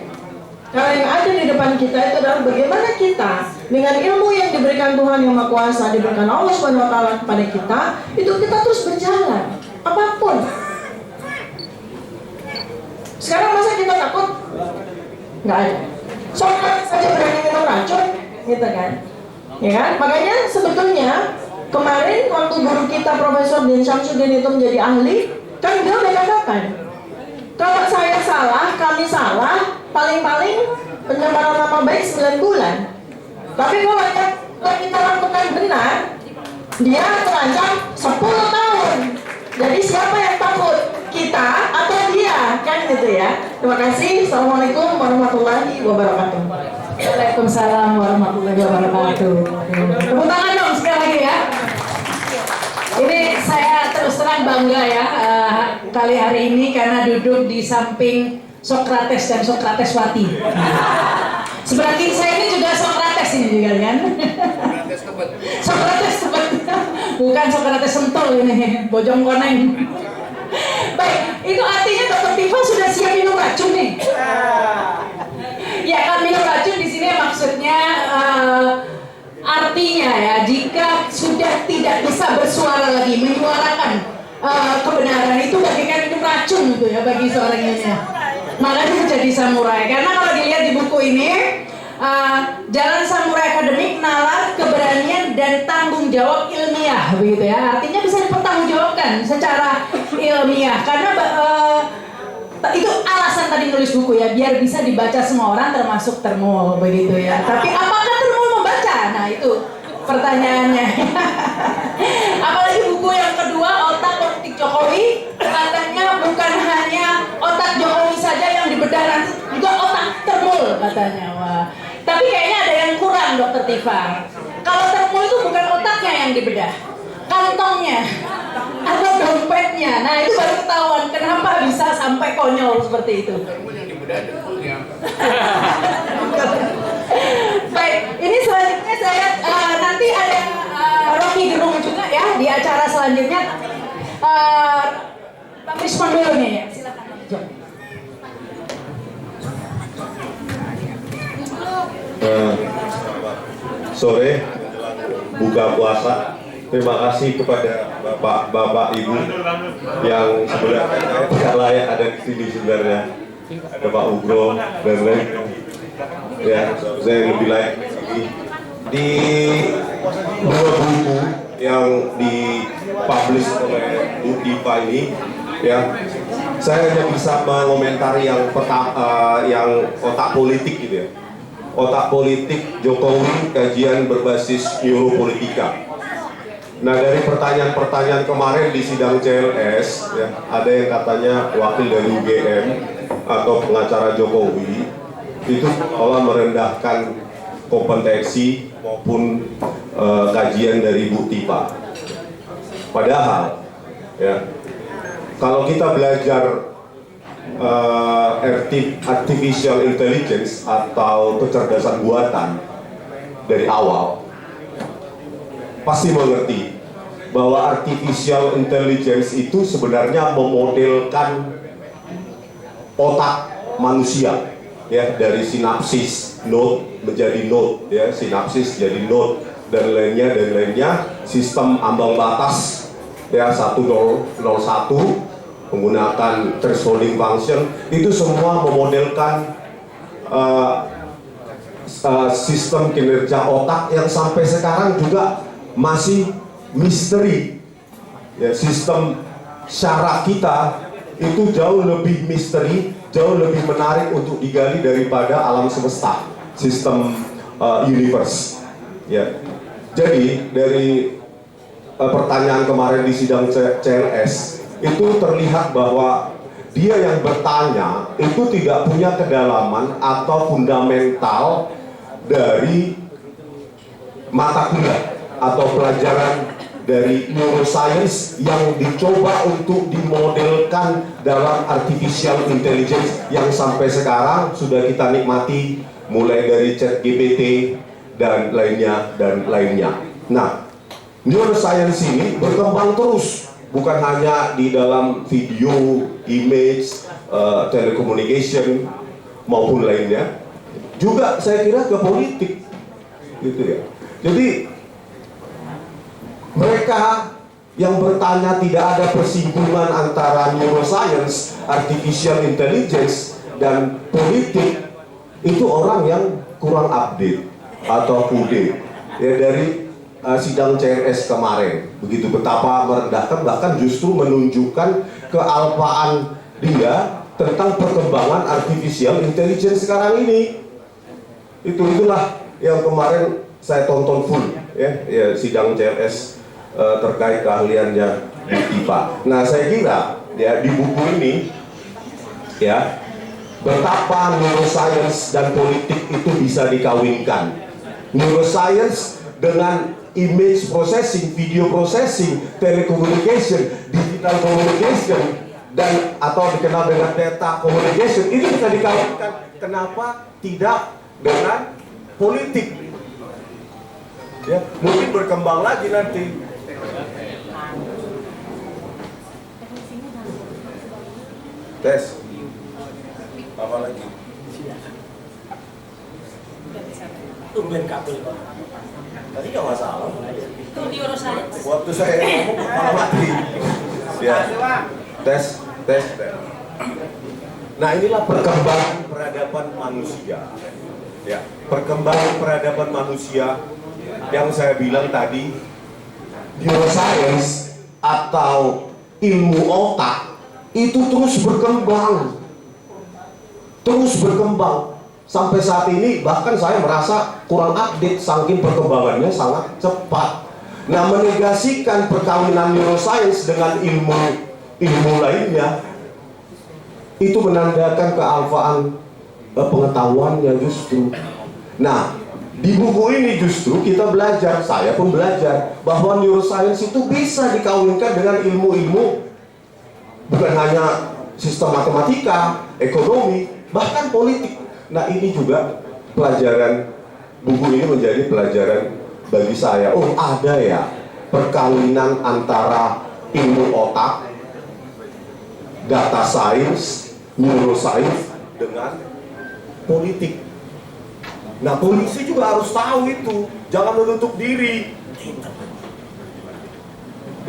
Karena yang ada di depan kita itu adalah bagaimana kita dengan ilmu yang diberikan Tuhan Yang Maha Kuasa, diberikan Allah Subhanahu Wa Taala kepada kita, itu kita terus berjalan apapun. Sekarang masa kita takut? Nggak ada. Soalnya saja berani minum racun, gitu kan? Ya kan? Makanya sebetulnya kemarin waktu guru kita Profesor Din Syamsuddin itu menjadi ahli, kan dia udah katakan, kalau saya salah, kami salah, paling-paling pencemaran nama baik 9 bulan. Tapi kalau kita lakukan benar, dia terancam 10 tahun. Jadi siapa yang takut? Kita atau dia? Kan gitu ya. Terima kasih. Assalamualaikum warahmatullahi wabarakatuh. Waalaikumsalam warahmatullahi wabarakatuh. Tepuk tangan dong sekali lagi ya. Ini saya terus terang bangga ya kali hari ini karena duduk di samping Socrates dan Socrateswati. Sebelah kiri saya ini juga Socrates ini juga kan. Socrates tebet. Bukan Socrates sentul ini, bojong koneng. Baik, itu artinya Dr. Tifa sudah siap minum racun nih. Ya kan, minum racun di sini maksudnya artinya ya, jika sudah tidak bisa bersuara lagi, menyuarakan kebenaran, itu bagaikan minum racun gitu ya bagi seorang ini. Makanya menjadi samurai. Karena kalau dilihat di buku ini, Jalan Samurai Akademik, nalar, keberanian, dan tanggung jawab ilmiah, begitu ya. Artinya bisa dipertanggungjawabkan secara ilmiah. Karena itu alasan tadi nulis buku ya, biar bisa dibaca semua orang termasuk Termul, begitu ya. Tapi apakah Termul membaca? Nah itu pertanyaannya. Apalagi buku yang kedua, Otak Politik Jokowi, katanya. Wah. Tapi kayaknya ada yang kurang, Dokter Tifa. Kalau termo itu bukan otaknya yang dibedah, kantongnya atau dompetnya. Nah itu baru ketahuan kenapa bisa sampai konyol seperti itu. Baik, ini selanjutnya saya nanti ada Rocky Gerung juga ya di acara selanjutnya. Bang Rismon dulu nih ya, silakan Bang John. Sore buka puasa. Terima kasih kepada bapak ibu yang sebenarnya tidak layak ada di sini sebenarnya. Ada Pak Ugro dan lain. Ya, saya lebih layak di dua buku yang dipublish oleh Bu Dipa ini. Ya, saya hanya bisa mengomentari yang yang otak politik gitu ya. Otak politik Jokowi, kajian berbasis neuropolitika. Nah, dari pertanyaan-pertanyaan kemarin di sidang CLS, ya, ada yang katanya wakil dari UGM atau pengacara Jokowi itu seolah merendahkan kompetensi maupun kajian dari Bu Tipa. Padahal, ya, kalau kita belajar artificial intelligence atau kecerdasan buatan dari awal, pasti mengerti bahwa artificial intelligence itu sebenarnya memodelkan otak manusia, ya, dari sinapsis node menjadi node, ya, sinapsis jadi node dan lainnya, sistem ambang batas, ya, 1001 menggunakan thresholding function, itu semua memodelkan sistem kinerja otak yang sampai sekarang juga masih misteri. Ya, sistem syaraf kita itu jauh lebih misteri, jauh lebih menarik untuk digali daripada alam semesta, sistem universe. Ya, jadi dari pertanyaan kemarin di sidang CLS itu terlihat bahwa dia yang bertanya itu tidak punya kedalaman atau fundamental dari mata kuliah atau pelajaran dari neuroscience yang dicoba untuk dimodelkan dalam artificial intelligence yang sampai sekarang sudah kita nikmati, mulai dari ChatGPT dan lainnya. Nah, neuroscience ini berkembang terus, bukan hanya di dalam video, image, telecommunication maupun lainnya, juga saya kira ke politik, gitu ya. Jadi mereka yang bertanya tidak ada persinggungan antara neuroscience, artificial intelligence, dan politik, itu orang yang kurang update atau kude, ya, dari sidang CLS kemarin. Begitu betapa merendahkan, bahkan justru menunjukkan kealpaan dia tentang perkembangan artificial intelligence sekarang ini. Itulah yang kemarin saya tonton full, ya, sidang CLS terkait keahliannya Bu Tipa. Nah, saya kira ya di buku ini, ya, betapa neuroscience dan politik itu bisa dikawinkan. Neuroscience dengan image processing, video processing, telecommunication, digital communication, dan atau dikenal dengan data communication, itu bisa dikawinkan. Kenapa tidak dengan politik? Ya, mungkin berkembang lagi nanti. Tes. Apa lagi? Tumben kabel. Tadi nggak masalah. Itu neuroscience. Waktu saya ngomong malah mati. Ya. Tes. Nah, inilah perkembangan peradaban manusia. Ya, perkembangan peradaban manusia yang saya bilang tadi, neuroscience atau ilmu otak itu terus berkembang. Sampai saat ini bahkan saya merasa kurang update saking perkembangannya sangat cepat. Nah, menegasikan perkawinan neuroscience dengan ilmu lainnya itu menandakan kealfaan pengetahuannya justru. Nah, di buku ini justru kita belajar, saya pun belajar bahwa neuroscience itu bisa dikawinkan dengan ilmu-ilmu bukan hanya sistem matematika, ekonomi, bahkan politik. Nah, ini juga pelajaran, buku ini menjadi pelajaran bagi saya. Oh, ada ya perkawinan antara ilmu otak, data science, neuroscience dengan politik. Nah, polisi juga harus tahu itu, jangan menutup diri.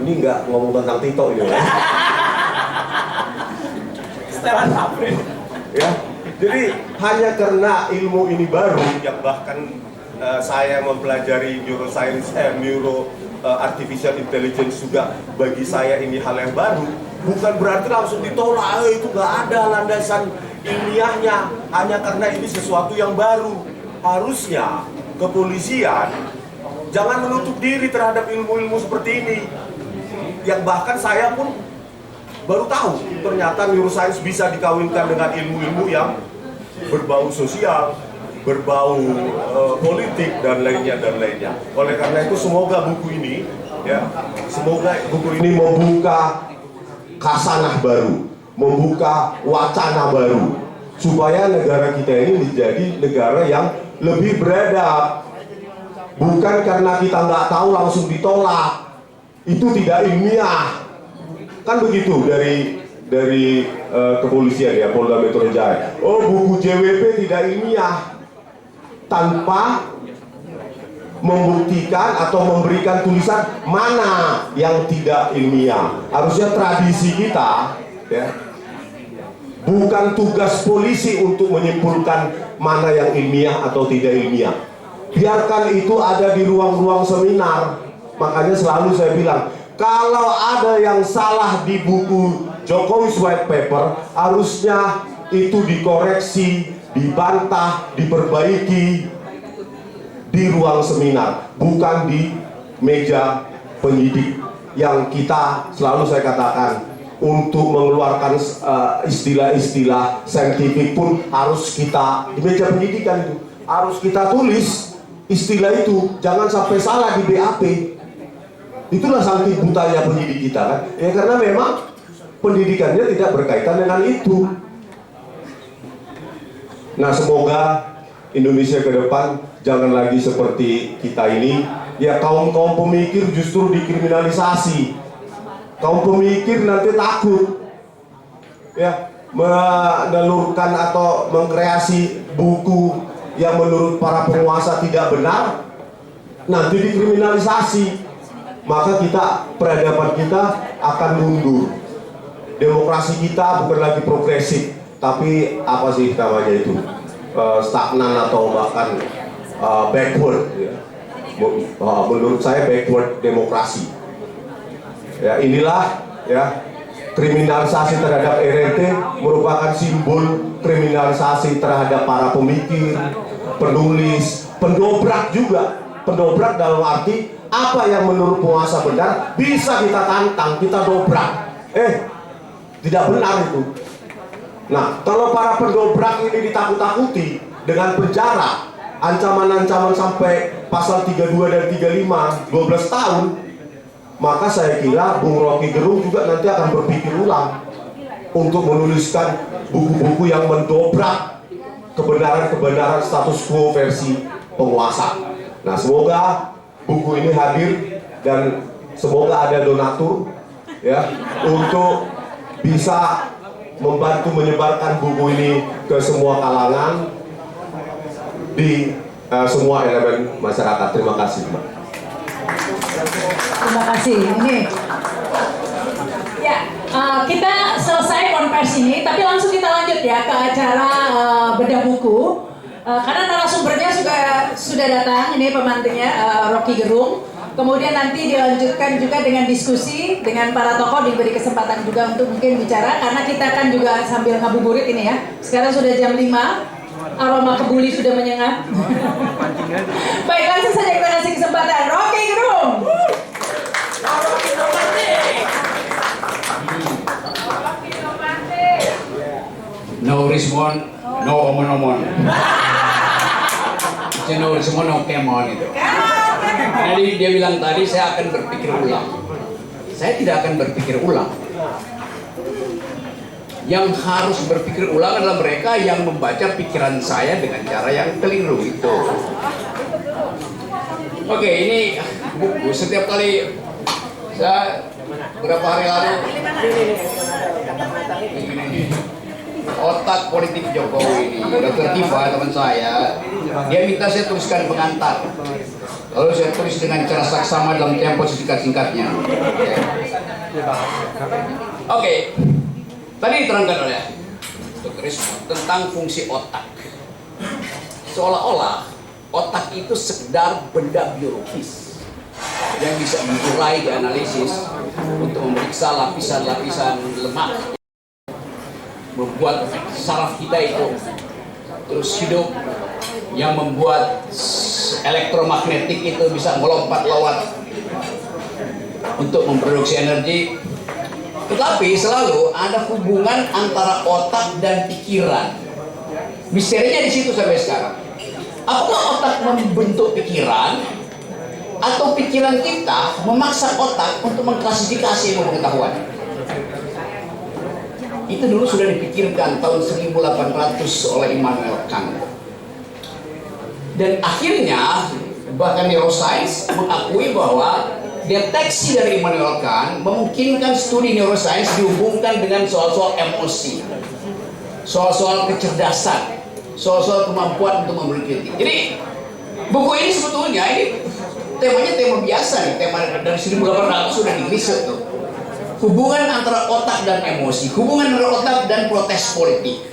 Ini nggak ngomong tentang Tito ini, ya. Setelan April. Ya, jadi hanya karena ilmu ini baru, yang bahkan saya mempelajari neuroscience, artificial intelligence juga bagi saya ini hal yang baru, bukan berarti langsung ditolak. Itu nggak ada landasan ilmiahnya, hanya karena ini sesuatu yang baru. Harusnya kepolisian jangan menutup diri terhadap ilmu-ilmu seperti ini, yang bahkan saya pun baru tahu ternyata neuroscience bisa dikawinkan dengan ilmu-ilmu yang berbau sosial, berbau politik dan lainnya. Oleh karena itu semoga buku ini, ya, semoga buku ini membuka khasanah baru, membuka wacana baru, supaya negara kita ini menjadi negara yang lebih beradab. Bukan karena kita nggak tahu langsung ditolak, itu tidak ilmiah. Kan begitu dari kepolisian, ya, Polda Metro Jaya. Oh, buku JWP tidak ilmiah, tanpa membuktikan atau memberikan tulisan mana yang tidak ilmiah. Harusnya tradisi kita, ya, bukan tugas polisi untuk menyimpulkan mana yang ilmiah atau tidak ilmiah. Biarkan itu ada di ruang-ruang seminar. Makanya selalu saya bilang, kalau ada yang salah di buku Jokowi's White Paper, harusnya itu dikoreksi, dibantah, diperbaiki di ruang seminar, bukan di meja penyidik. Yang kita, selalu saya katakan, untuk mengeluarkan istilah-istilah saintifik pun harus kita, di meja penyidikan itu harus kita tulis istilah itu, jangan sampai salah di BAP. Itulah saking butanya pendidik kita, kan? Ya, karena memang pendidikannya tidak berkaitan dengan itu. Nah, semoga Indonesia ke depan jangan lagi seperti kita ini. Ya, kaum-kaum pemikir justru dikriminalisasi. Kaum pemikir nanti takut, ya, menelurkan atau mengkreasi buku yang menurut para penguasa tidak benar, nanti dikriminalisasi. Maka peradaban kita akan mundur. Demokrasi kita bukan lagi progresif, tapi apa sih namanya itu, stagnan atau bahkan backward, ya. Menurut saya backward demokrasi. Ya, inilah, ya, kriminalisasi terhadap RNT merupakan simbol kriminalisasi terhadap para pemikir, penulis, pendobrak juga. Pendobrak dalam arti apa yang menurut penguasa benar bisa kita tantang, kita dobrak. Tidak benar itu. Nah, kalau para pendobrak ini ditakut-takuti dengan penjara, ancaman-ancaman sampai pasal 32 dan 35, 12 tahun, maka saya kira Bung Rocky Gerung juga nanti akan berpikir ulang untuk menuliskan buku-buku yang mendobrak kebenaran-kebenaran status quo versi penguasa. Nah, semoga buku ini hadir dan semoga ada donatur, ya, untuk bisa membantu menyebarkan buku ini ke semua kalangan di semua elemen masyarakat. Terima kasih, Mbak. Terima kasih. Ini, ya, kita selesai konversi ini, tapi langsung kita lanjut ya ke acara bedah buku. Karena narasumbernya sudah datang, ini pemantiknya Rocky Gerung. Kemudian nanti dilanjutkan juga dengan diskusi dengan para tokoh, diberi kesempatan juga untuk mungkin bicara, karena kita kan juga sambil ngabuburit ini ya. Sekarang sudah jam 5, aroma kebuli sudah menyengat. Baik, langsung saja kita kasih kesempatan Rocky Gerung. No No Rismon, no omon-omon. No Rismon, no kemon itu. Jadi dia bilang tadi saya akan berpikir ulang. Saya tidak akan berpikir ulang. Yang harus berpikir ulang adalah mereka yang membaca pikiran saya dengan cara yang keliru itu. Oke, ini buku. Setiap kali saya berapa hari lalu ini, otak politik Jokowi ini, Dr. Tifa teman saya, dia minta saya tuliskan pengantar. Lalu saya tulis dengan cara saksama dalam tempo singkat-singkatnya. Oke. Tadi diterangkan oleh Dr. Rismon tentang fungsi otak. Seolah-olah otak itu sekedar benda biologis yang bisa mengurai dianalisis untuk memeriksa lapisan-lapisan lemak, membuat saraf kita itu terus hidup, yang membuat elektromagnetik itu bisa melompat lewat untuk memproduksi energi. Tetapi selalu ada hubungan antara otak dan pikiran. Misterinya di situ sampai sekarang. Apakah otak membentuk pikiran, atau pikiran kita memaksa otak untuk mengklasifikasi ilmu pengetahuan? Itu dulu sudah dipikirkan tahun 1800 oleh Immanuel Kant. Dan akhirnya bahkan neuroscience mengakui bahwa deteksi dari Immanuel Kant memungkinkan studi neuroscience dihubungkan dengan soal-soal emosi, soal-soal kecerdasan, soal-soal kemampuan untuk berpikir. Jadi buku ini sebetulnya ini temanya tema biasa nih, tema dari 1800 sudah diriset tuh. Hubungan antara otak dan emosi, hubungan antara otak dan protes politik.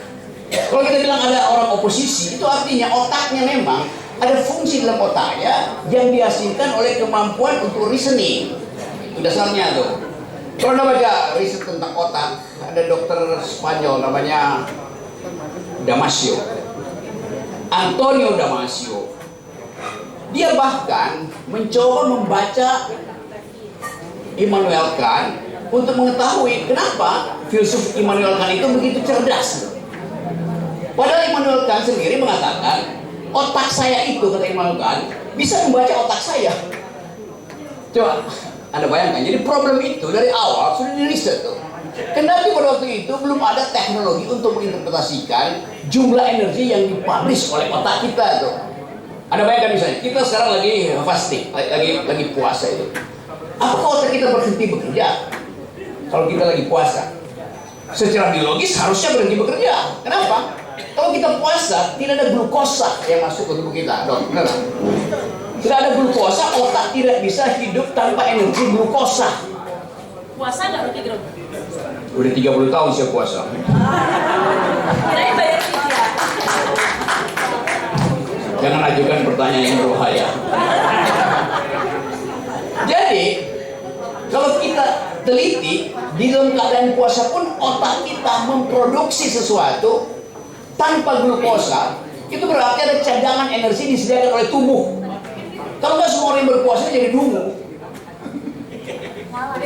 Kalau kita bilang ada orang oposisi, itu artinya otaknya memang ada fungsi dalam otaknya yang dihasilkan oleh kemampuan untuk reasoning. Itu dasarnya tuh. Kalau Anda baca riset tentang otak, ada dokter Spanyol namanya Damasio, Antonio Damasio. Dia bahkan mencoba membaca Immanuel Kant untuk mengetahui kenapa filsuf Immanuel Kant itu begitu cerdas. Padahal Immanuel Kant sendiri mengatakan otak saya itu, kata Immanuel Kant, bisa membaca otak saya. Coba Anda bayangkan, jadi problem itu dari awal sudah diriset tuh. Kendati pada waktu itu belum ada teknologi untuk menginterpretasikan jumlah energi yang dipublish oleh otak kita tuh. Anda bayangkan misalnya, kita sekarang lagi fasting, lagi puasa itu. Apakah otak kita berhenti bekerja kalau kita lagi puasa? Secara biologis harusnya berhenti bekerja. Kenapa? Kalau kita puasa, tidak ada glukosa yang masuk ke tubuh kita, dong. Benar? Tidak ada glukosa, otak tidak bisa hidup tanpa energi glukosa. Puasa nggak berarti Bro? Udah 30 tahun saya puasa. Kirain bayar fidyah. Jangan ajukan pertanyaan yang berbahaya. Jadi, kalau kita teliti, di dalam keadaan puasa pun otak kita memproduksi sesuatu tanpa glukosa. Itu berarti ada cadangan energi disediakan oleh tubuh. Kalau nggak semua orang yang berpuasa jadi dungu.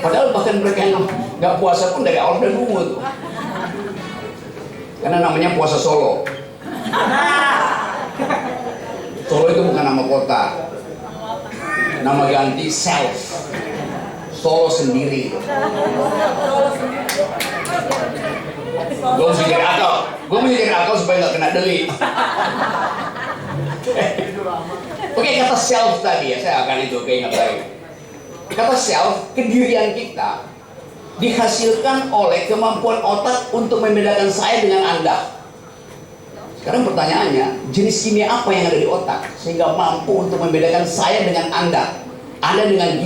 Padahal bahkan mereka yang nggak puasa pun dari awal udah dungu tuh. Karena namanya puasa Solo. Solo itu bukan nama kota. Nama ganti self. Solo sendiri. Gue mesti cari akal supaya nggak kena deli. Oke, kata self tadi ya, saya akan itu keingat lagi. Kata self, kedirian kita dihasilkan oleh kemampuan otak untuk membedakan saya dengan Anda. Sekarang pertanyaannya, jenis kimia apa yang ada di otak sehingga mampu untuk membedakan saya dengan Anda? Anda dengan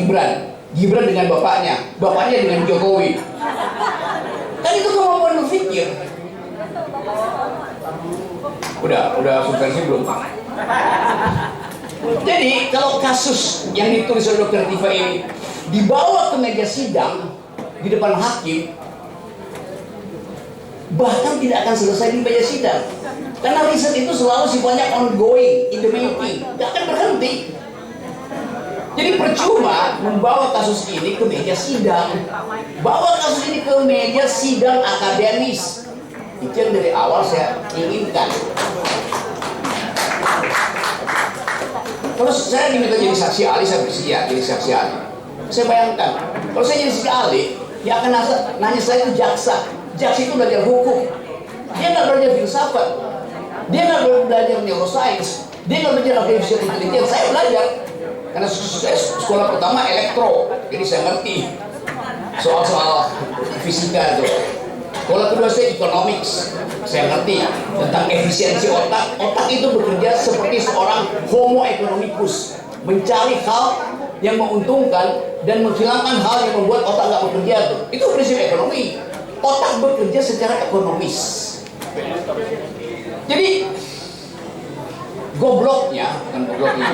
Gibran dengan bapaknya dengan Jokowi. Kan itu kemampuan berpikir. Udah subversi belum? Jadi kalau kasus yang ditulis oleh Dr. Tifa ini dibawa ke meja sidang di depan hakim, bahkan tidak akan selesai di meja sidang. Karena riset itu selalu sifatnya ongoing, in the making, tidak akan berhenti. Jadi percuma membawa kasus ini ke meja sidang. Bawa kasus ini ke meja sidang akademis. Itu yang dari awal saya inginkan. Kalau saya diminta jadi saksi ahli, saya bersedia jadi saksi ahli. Saya bayangkan, kalau saya jadi saksi ahli, yang akan nanya saya itu jaksa. Jaksa itu belajar hukum. Dia nggak belajar filsafat. Dia nggak belajar neuroscience. Dia nggak belajar artificial intelligence. Saya belajar. Karena saya sekolah pertama elektro, jadi saya ngerti soal-soal fisika itu. Sekolah kedua saya economics, saya ngerti tentang efisiensi otak. Otak itu bekerja seperti seorang homo economicus, mencari hal yang menguntungkan dan menghilangkan hal yang membuat otak nggak bekerja. Itu prinsip ekonomi. Otak bekerja secara ekonomis. Jadi gobloknya, bukan gobloknya,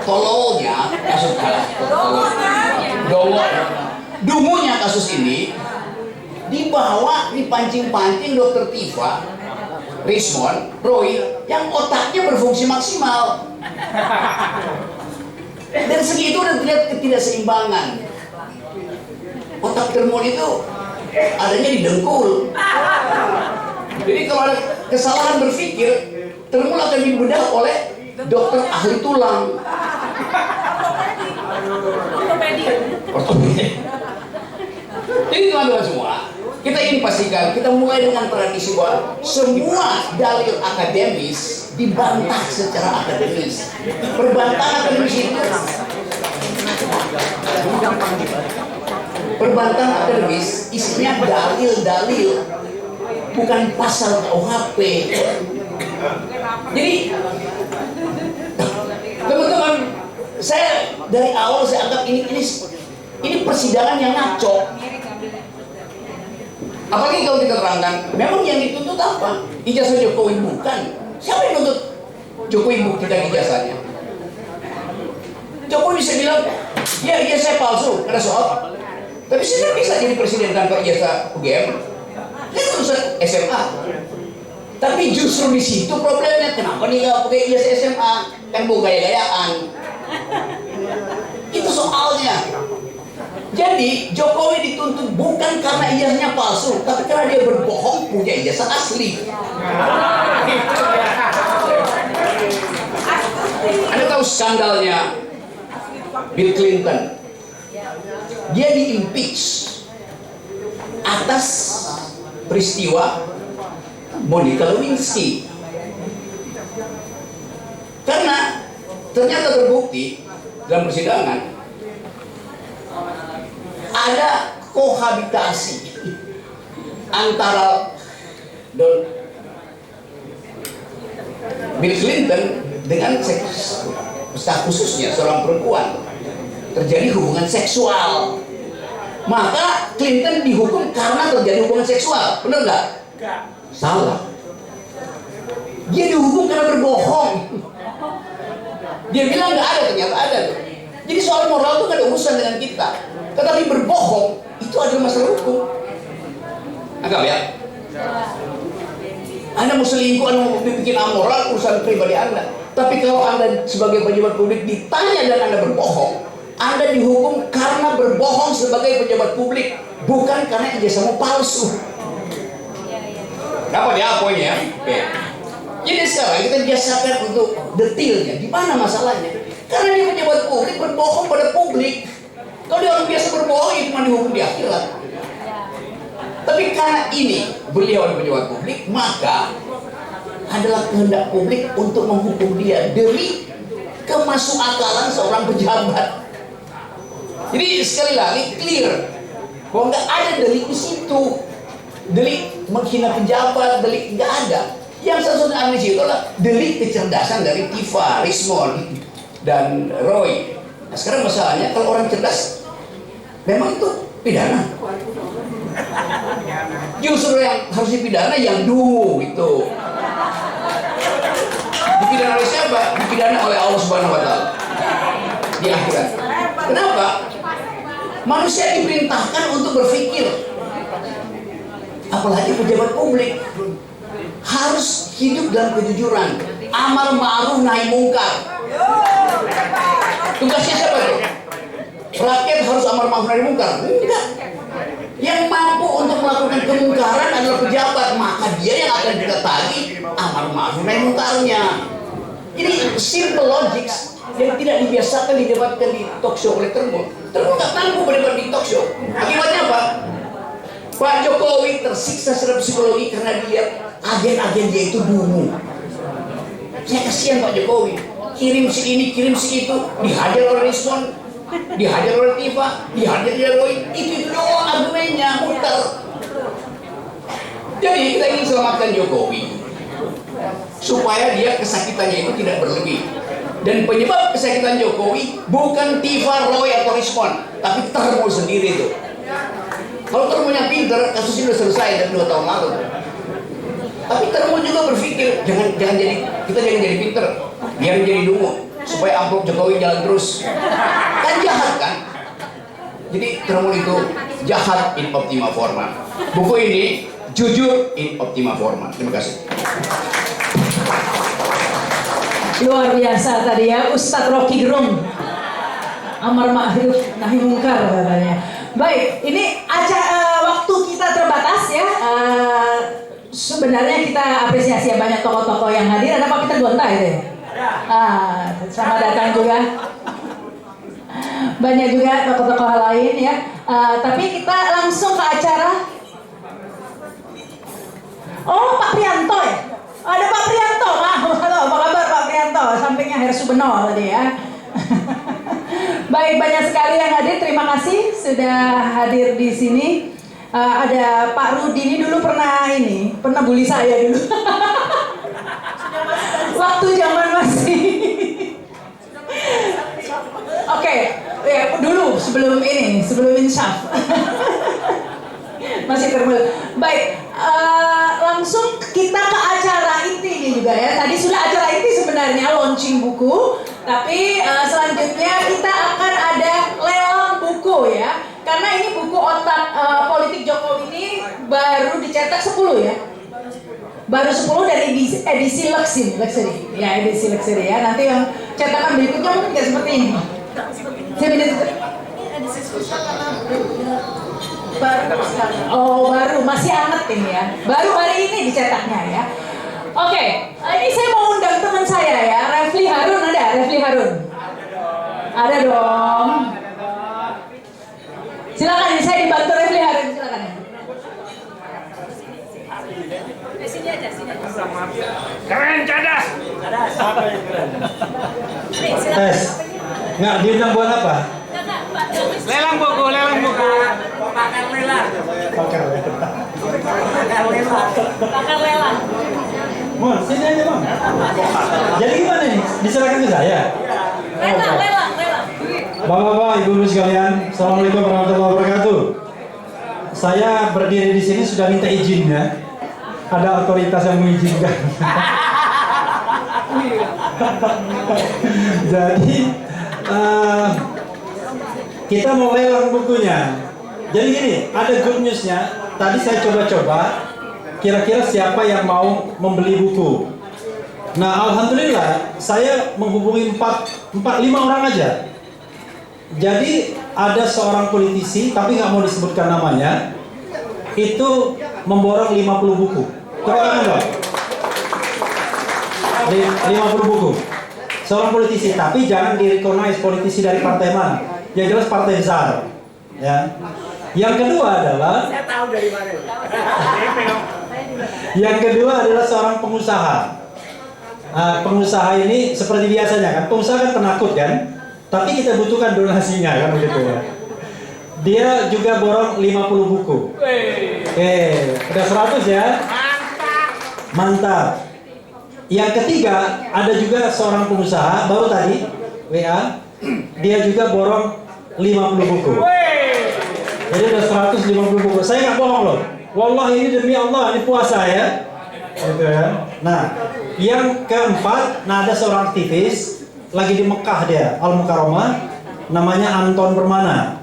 tololnya kasus dungunya kasus ini dibawa, dipancing-pancing Dokter Tifa, Rismon, Roy, yang otaknya berfungsi maksimal. Dan segitu udah terlihat ketidakseimbangan. Otak Termon itu adanya di dengkul. Jadi kalau ada kesalahan berpikir, Termon akan dibedah oleh dokter ahli tulang. Jadi teman-teman semua, kita ingin pastikan, kita mulai dengan tradisi bahwa semua dalil akademis dibantah secara akademis. Perbantahan akademis itu, perbantahan akademis isinya dalil-dalil, bukan pasal KUHP. Jadi teman-teman, saya dari awal saya anggap ini persidangan yang ngaco. Apalagi kalau kita terangkan, memang yang dituntut apa? Ijazah Jokowi bukan. Siapa yang nuntut Jokowi buktikan ijazahnya? Jokowi bisa bilang, ya ijazah palsu, ada soal. Tapi saya bisa jadi presiden tanpa ijazah UGM. Itu urusan SMA. Tapi justru di situ problemnya, kenapa nih nggak pakai ijazah SMA? Kan mau gaya-gayaan. Itu soalnya. Jadi Jokowi dituntut bukan karena ijazahnya palsu, tapi karena dia berbohong punya ijazah asli. Anda tahu skandalnya Bill Clinton? Dia di-impeach atas peristiwa Monica Lewinsky. Karena ternyata terbukti dalam persidangan ada kohabitasi antara Bill Clinton dengan staf khususnya seorang perempuan, terjadi hubungan seksual. Maka Clinton dihukum karena terjadi hubungan seksual, benar nggak? Salah. Dia dihukum karena berbohong. Dia bilang nggak ada, ternyata ada. Jadi soal moral itu nggak ada urusan dengan kita. Tetapi berbohong itu adalah masalah hukum. Anggap ya. Anda mau selingkuh, Anda mau bikin amoral, urusan pribadi Anda. Tapi kalau Anda sebagai pejabat publik ditanya dan Anda berbohong, Anda dihukum karena berbohong sebagai pejabat publik, bukan karena ijazahmu palsu. Dapat ya poinnya? Oke. Jadi sekarang kita biasakan untuk detailnya. Di mana masalahnya? Karena dia pejabat publik berbohong pada publik. Kalau dia orang biasa berbohong, itu cuma dihukum di akhirat. Tapi karena ini beliau adalah pejabat publik, maka adalah kehendak publik untuk menghukum dia demi kemasukakalan seorang pejabat. Jadi sekali lagi clear bahwa nggak ada delik di situ, delik menghina pejabat, delik nggak ada. Yang satu-satunya ada di situ adalah delik kecerdasan dari Tifa, Rismon, dan Roy. Nah, sekarang masalahnya kalau orang cerdas, memang itu pidana. Justru yang harus dipidana yang dulu itu. Dipidana oleh siapa? Dipidana oleh Allah Subhanahu Wa Taala di akhirat. Kenapa? Manusia diperintahkan untuk berpikir, apalagi pejabat publik harus hidup dalam kejujuran, amar ma'ruf nahi mungkar. Tugasnya siapa itu? Rakyat harus amar ma'ruf nahi mungkar? Enggak. Yang mampu untuk melakukan kemungkaran adalah pejabat, maka dia yang akan kita tagih amar ma'ruf nahi mungkarnya. Jadi simple logic yang tidak dibiasakan didebatkan di talk show oleh Termo. Termo nggak mampu berdebat di talk show. Akibatnya apa? Pak Jokowi tersiksa secara psikologi karena dia agen-agen dia itu dungu. Saya kasihan Pak Jokowi, kirim si ini, kirim si itu, dihajar oleh Rismon, dihajar oleh Tifa, dihajar oleh Roy, itu doang argumennya, muter. Jadi kita ingin selamatkan Jokowi supaya dia kesakitannya itu tidak berlebih. Dan penyebab kesakitan Jokowi bukan Tifa, Roy atau Rismon, tapi Termo sendiri itu. Kalau Termonya pinter, kasusnya sudah selesai dari 2 tahun lalu. Tapi Termo juga berpikir kita jangan jadi pinter, biar jadi dungu supaya amplop Jokowi jalan terus. Kan jahat kan? Jadi Termo itu jahat in optima forma. Buku ini jujur in optima forma. Terima kasih. Luar biasa tadi ya Ustadz Rocky Gerung, amar ma'ruf nahi mungkar katanya. Baik, ini waktu kita terbatas ya. Sebenarnya kita apresiasi ya banyak tokoh-tokoh yang hadir. Ada Pak Peter Gonta itu ya? Selamat datang juga. Banyak juga tokoh-tokoh lain ya. Tapi kita langsung ke acara. Oh, Pak Prianto ya? Ada Pak Prianto. Halo, apa kabar Pak Prianto? Sampingnya Hersu Beno tadi ya. Baik, banyak sekali yang hadir. Terima kasih sudah hadir di sini. Ada Pak Rudi ini dulu pernah bully saya dulu. Waktu zaman masih. Oke, ya dulu sebelum insaf. Masih terbel. Baik, langsung kita ke acara inti ini juga ya. Tadi sudah acara inti sebenarnya launching buku, tapi selanjutnya kita akan ada lelang buku ya. Karena ini buku otak politik Jokowi ini baru dicetak 10 ya. Baru 10 dari edisi Luxury. Ya, edisi Luxury ya. Nanti yang cetakan berikutnya mungkin nggak seperti ini. Baru masih anget ini ya. Baru hari ini dicetaknya ya. Oke, ini saya mau undang teman saya ya, Refli Harun. Ada Refli Harun? Ada dong. Silakan, saya dibantu Refli Harun, silakan. Sini aja. Keren, cadas. Tes. Nggak, diundang buat apa? Lelang buku. Pakar lelang. Mon, sini aja Bang. Jadi gimana nih? Diserahkan ke saya? Lelang. Bapak-bapak, ibu-ibu sekalian, Assalamualaikum warahmatullahi wabarakatuh. Saya berdiri di sini sudah minta izin ya. Ada otoritas yang mengizinkan. Jadi kita mau lelang bukunya. Jadi gini, ada good newsnya. Tadi saya coba-coba, kira-kira siapa yang mau membeli buku. Nah, alhamdulillah, saya menghubungi 5 orang aja. Jadi ada seorang politisi, tapi nggak mau disebutkan namanya, itu memborong 50 buku. Tepuk tangan dong. 50 buku. Seorang politisi, tapi jangan di-recognize politisi dari partai mana. Yang jelas partai besar. Ya. Yang kedua adalah Yang kedua adalah seorang pengusaha. Pengusaha ini seperti biasanya kan, pengusaha kan penakut kan, tapi kita butuhkan donasinya kan begitu ya. Dia juga borong 50 buku. Udah 100 ya. Mantap. Yang ketiga ada juga seorang pengusaha baru tadi WA, dia juga borong 50 buku. Jadi udah 150 buku. Saya nggak bohong loh. Wallahi ini demi Allah, ini puasa ya. Gitu ya. Nah, yang keempat, ada seorang aktivis lagi di Mekah dia, Al-Mukarramah, namanya Anton Permana.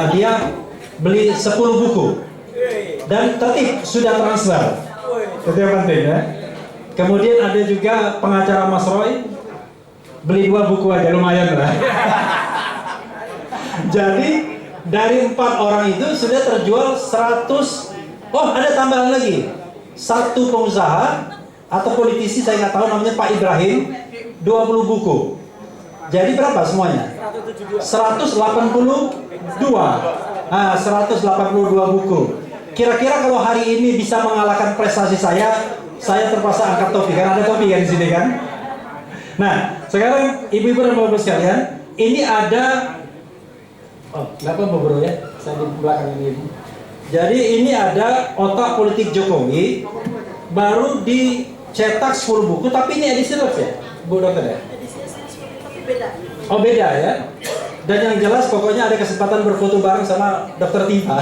Dia beli 10 buku dan tertib sudah transfer. Itu yang penting ya. Kemudian ada juga pengacara Mas Roy, beli 2 buku aja lumayan lah. Jadi Dari 4 orang itu sudah terjual 100. Oh, ada tambahan lagi. Satu pengusaha atau politisi, saya nggak tahu namanya, Pak Ibrahim, 20 buku. Jadi berapa semuanya? 182. Nah, 182 buku. Kira-kira kalau hari ini bisa mengalahkan prestasi saya terpaksa angkat topi, kan ada topi kan di sini kan? Nah, sekarang ibu-ibu dan bapak sekalian, ini ada, oh, kenapa bro ya? Saya di belakang ini. Jadi ini ada otak politik Jokowi, baru dicetak 10 buku, tapi ini edisi Lux ya, Bu Dokter ya? Oh beda ya. Dan yang jelas pokoknya ada kesempatan berfoto bareng sama Dokter Tifa.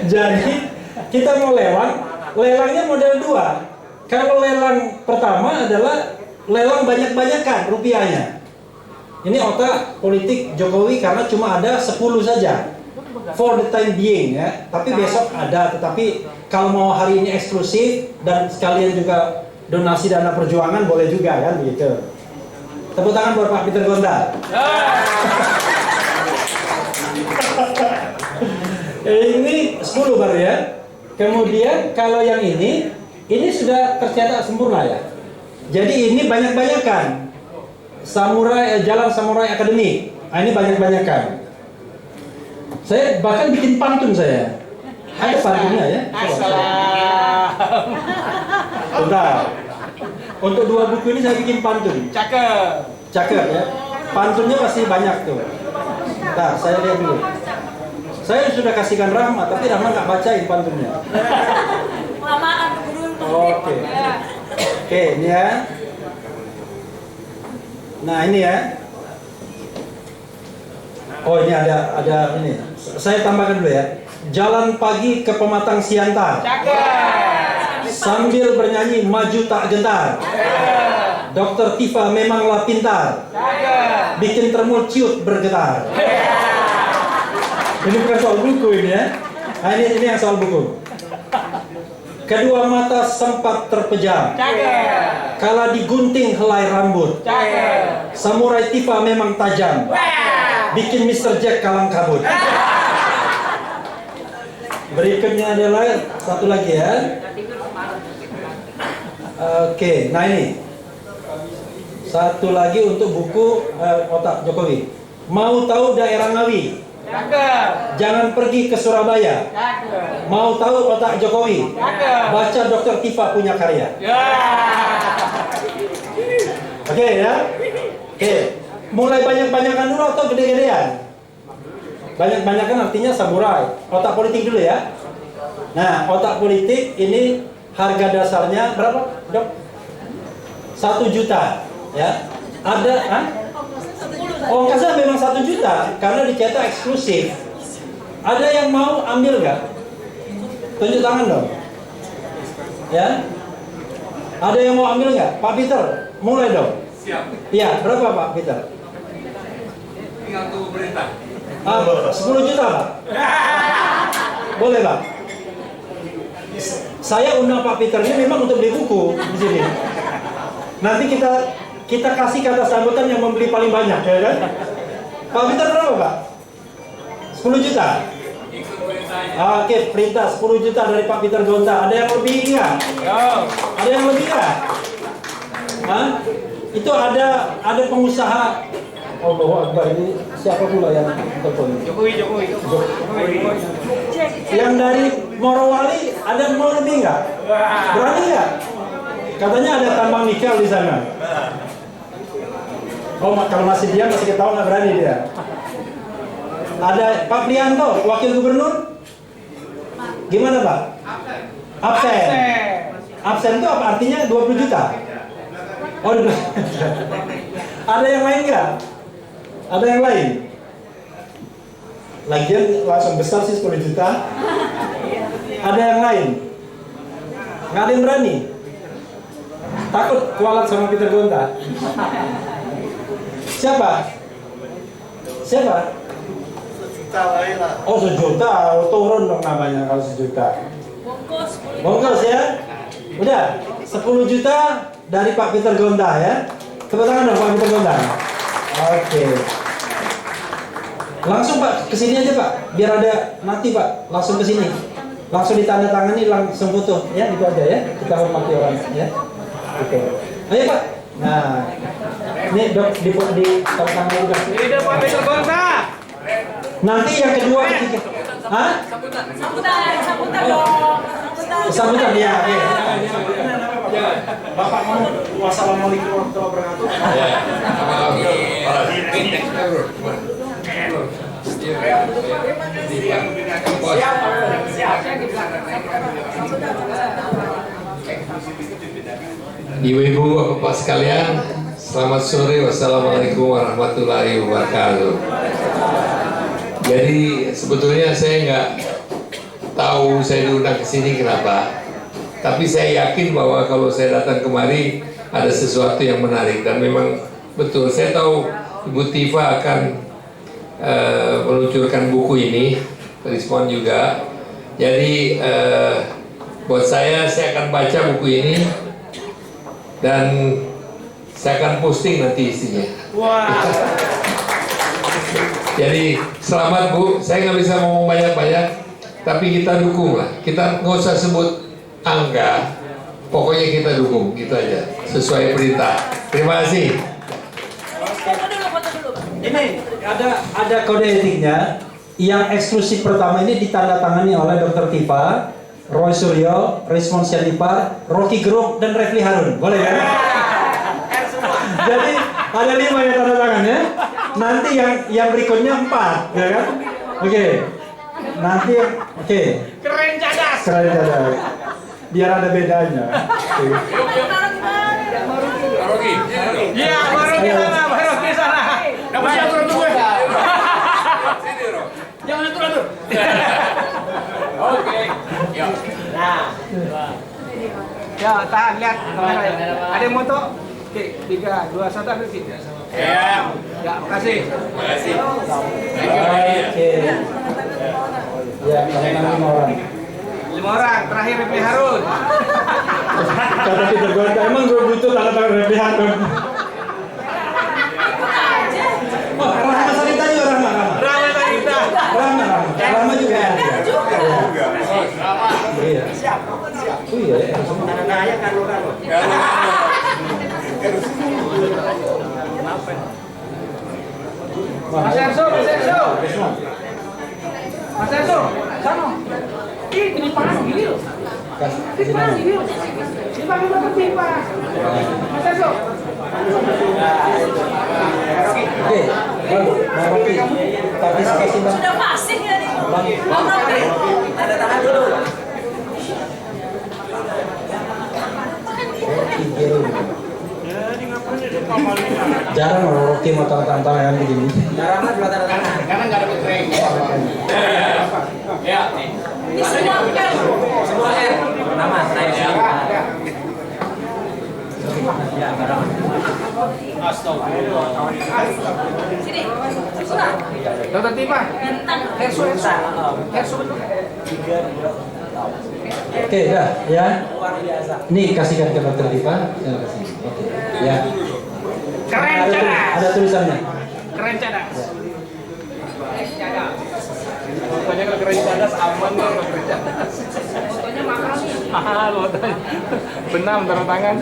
Jadi kita mau lelangnya model 2. Kalau lelang pertama adalah lelang banyak-banyakan rupiahnya. Ini otak politik Jokowi karena cuma ada 10 saja. For the time being ya. Tapi besok ada, tetapi kalau mau hari ini eksklusif dan sekalian juga donasi dana perjuangan boleh juga kan begitu. Tepuk tangan buat Pak Peter Gonta. Ini 10 baru ya. Kemudian kalau yang ini sudah tercetak sempurna ya. Jadi ini banyak-banyakan. Jalan Samurai Akademi. Nah, ini banyak-banyakan. Saya bahkan bikin pantun saya. Ada pantunnya ya. Bentar. Untuk 2 buku ini saya bikin pantun. Cakep ya. Pantunnya pasti banyak tuh. Bentar, saya lihat dulu. Saya sudah kasihkan Rahma, tapi Rahma nggak bacain pantunnya. Kelamaan guru. Oke. Oke, ini ya. Nah, ini ya. Oh, ini ada ini. Saya tambahkan dulu ya. Jalan pagi ke Pematang Siantar. Sambil bernyanyi maju tak gentar. Dokter Tifa memanglah pintar. Bikin termul ciut bergetar. Ini bukan soal buku ini ya. Nah, ini yang soal buku. Kedua mata sempat terpejam. Kala digunting helai rambut. Samurai Tifa memang tajam. Bikin Mr. Jack kalang kabut. Berikutnya adalah satu lagi ya. Oke, nah ini satu lagi untuk buku otak Jokowi. Mau tahu daerah Ngawi? Jangan pergi ke Surabaya. Mau tahu otak Jokowi? Baca Dokter Tifa punya karya. Oke ya. Oke. Mulai banyak-banyakan dulu atau gede-gedean? Banyak-banyakan artinya samurai. Otak politik dulu ya. Nah, otak politik ini harga dasarnya berapa, Dok? 1 juta ya. Ada oh, kasih memang 1 juta karena dicetak eksklusif. Ada yang mau ambil nggak? Tunjuk tangan dong. Ya. Ada yang mau ambil nggak? Pak Peter, mulai dong. Siap. Iya, berapa Pak Peter? Tinggal tunggu perintah. 10 juta Pak. Boleh Pak. Saya undang Pak Peter ini memang untuk beli buku di sini. Nanti kita kasih kata sambutan yang membeli paling banyak, ya kan? Pak Peter berapa Pak? 10 juta. Ikut perintahnya. Oke, perintah 10 juta dari Pak Peter Gonta. Ada yang lebih nggak? Ada yang lebih nggak? Hah? Itu ada pengusaha. Allah Akbar, ini siapa pula yang telepon? Jokowi. Yang dari Morowali ada yang mau lebih nggak? Berani nggak? Katanya ada tambang nikel di sana. Oh, kalau masih dia masih ketahuan nggak berani dia. Ada Pak Prianto, Wakil Gubernur. Gimana Pak? Absen. Absen itu apa artinya? 20 juta. Oh, ada yang lain nggak? Ada yang lain? Lagian langsung besar sih 10 juta. Ada yang lain? Nggak ada yang berani? Takut kualat sama Peter Gonta? Siapa? Oh, 1 juta. Oh, turun dong namanya kalau 1 juta. Bongkos ya? Udah, 10 juta dari Pak Peter Gonta ya. Tepuk tangan dong Pak Peter Gonta. Oke. Langsung Pak, kesini aja Pak, biar ada nanti Pak, langsung kesini, langsung ditandatangani, langsung foto, ya itu aja ya, kita hormati orang ya. Oke, ayo Pak. Nah, ini dok di tangan juga. Ini depan itu bangsa. Nanti yang kedua ketiga, hah? Sambutan dong. Sambutan ya. Bapak mau wassalamualaikum warahmatullahi wabarakatuh. Ibu-ibu, bapak sekalian, selamat sore. Wassalamualaikum warahmatullahi wabarakatuh. Jadi sebetulnya saya nggak tahu saya diundang ke sini kenapa, tapi saya yakin bahwa kalau saya datang kemari ada sesuatu yang menarik, dan memang betul saya tahu Ibu Tifa akan meluncurkan buku ini, Respon juga. Jadi buat saya akan baca buku ini dan saya akan posting nanti isinya. Wah. Jadi selamat Bu, saya nggak bisa ngomong banyak-banyak, tapi kita dukung lah. Kita nggak usah sebut angka, pokoknya kita dukung, gitu aja, sesuai perintah. Terima kasih. Foto dulu. Ini ada kode etiknya. Yang eksklusif pertama ini ditandatangani oleh Dr. Tifa, Roy Suryo, Rismon Sianipar, Rocky Gerung, dan Refli Harun. Boleh kan? Jadi ada 5 yang tanda tangan ya. Nanti yang berikutnya 4, ya kan? Oke. Nanti oke. Keren cadas. Keren cadas. Biar ada bedanya. Oke. Baroki. Iya, Baroki sana, Baroki sana. Enggak bisa atur-atur gue. Sini, Bro. Jangan atur-atur. Oke. Ya. Nah. Ya, tahan lihat. Ada yang moto? Oke, 3, 2, 1 ambil sini. Ya. Ya, makasih. Makasih. Oke. Ya, karena 5 orang. 5 orang, terakhir Refli Harun. Kata Peter Gonta, emang gue butuh tanda tangan Refli Harun. Oh, Rahma Sarita juga Rahma. Rahma Sarita. Rahma juga ya. Iya. Oh iya ya. Tanahnya Karo-Karo. Mas Erso, Mas Erso. Mas Erso, sana. Ini panggil. Dipanggil. Dipanggil Dr. Tifa. Mas Erso. Oke, Rocky, partisipasi Bang. Sudah fasih ya nih. Bang Rocky. Tanda tangan dulu. Rocky Gerung. Jarang loh Rocky mau tanda tangan begini. Karena nggak ada training. Ya. Ini semua kan. Semua R. Nama saya. Ya, barang. Sini. Sudah. Dr. Tifa. Bintang. Erso betul. Oke, dah ya. Nih kasihkan ke Dr. Tifa. Saya kasih. Oke. Ya. Keren cadas. Ada tulisannya. Keren cadas. Pokoknya kalau keren cadas aman dong keren cadas. Fotonya mahal nih. Mahal fotonya. Benar tanda tangan.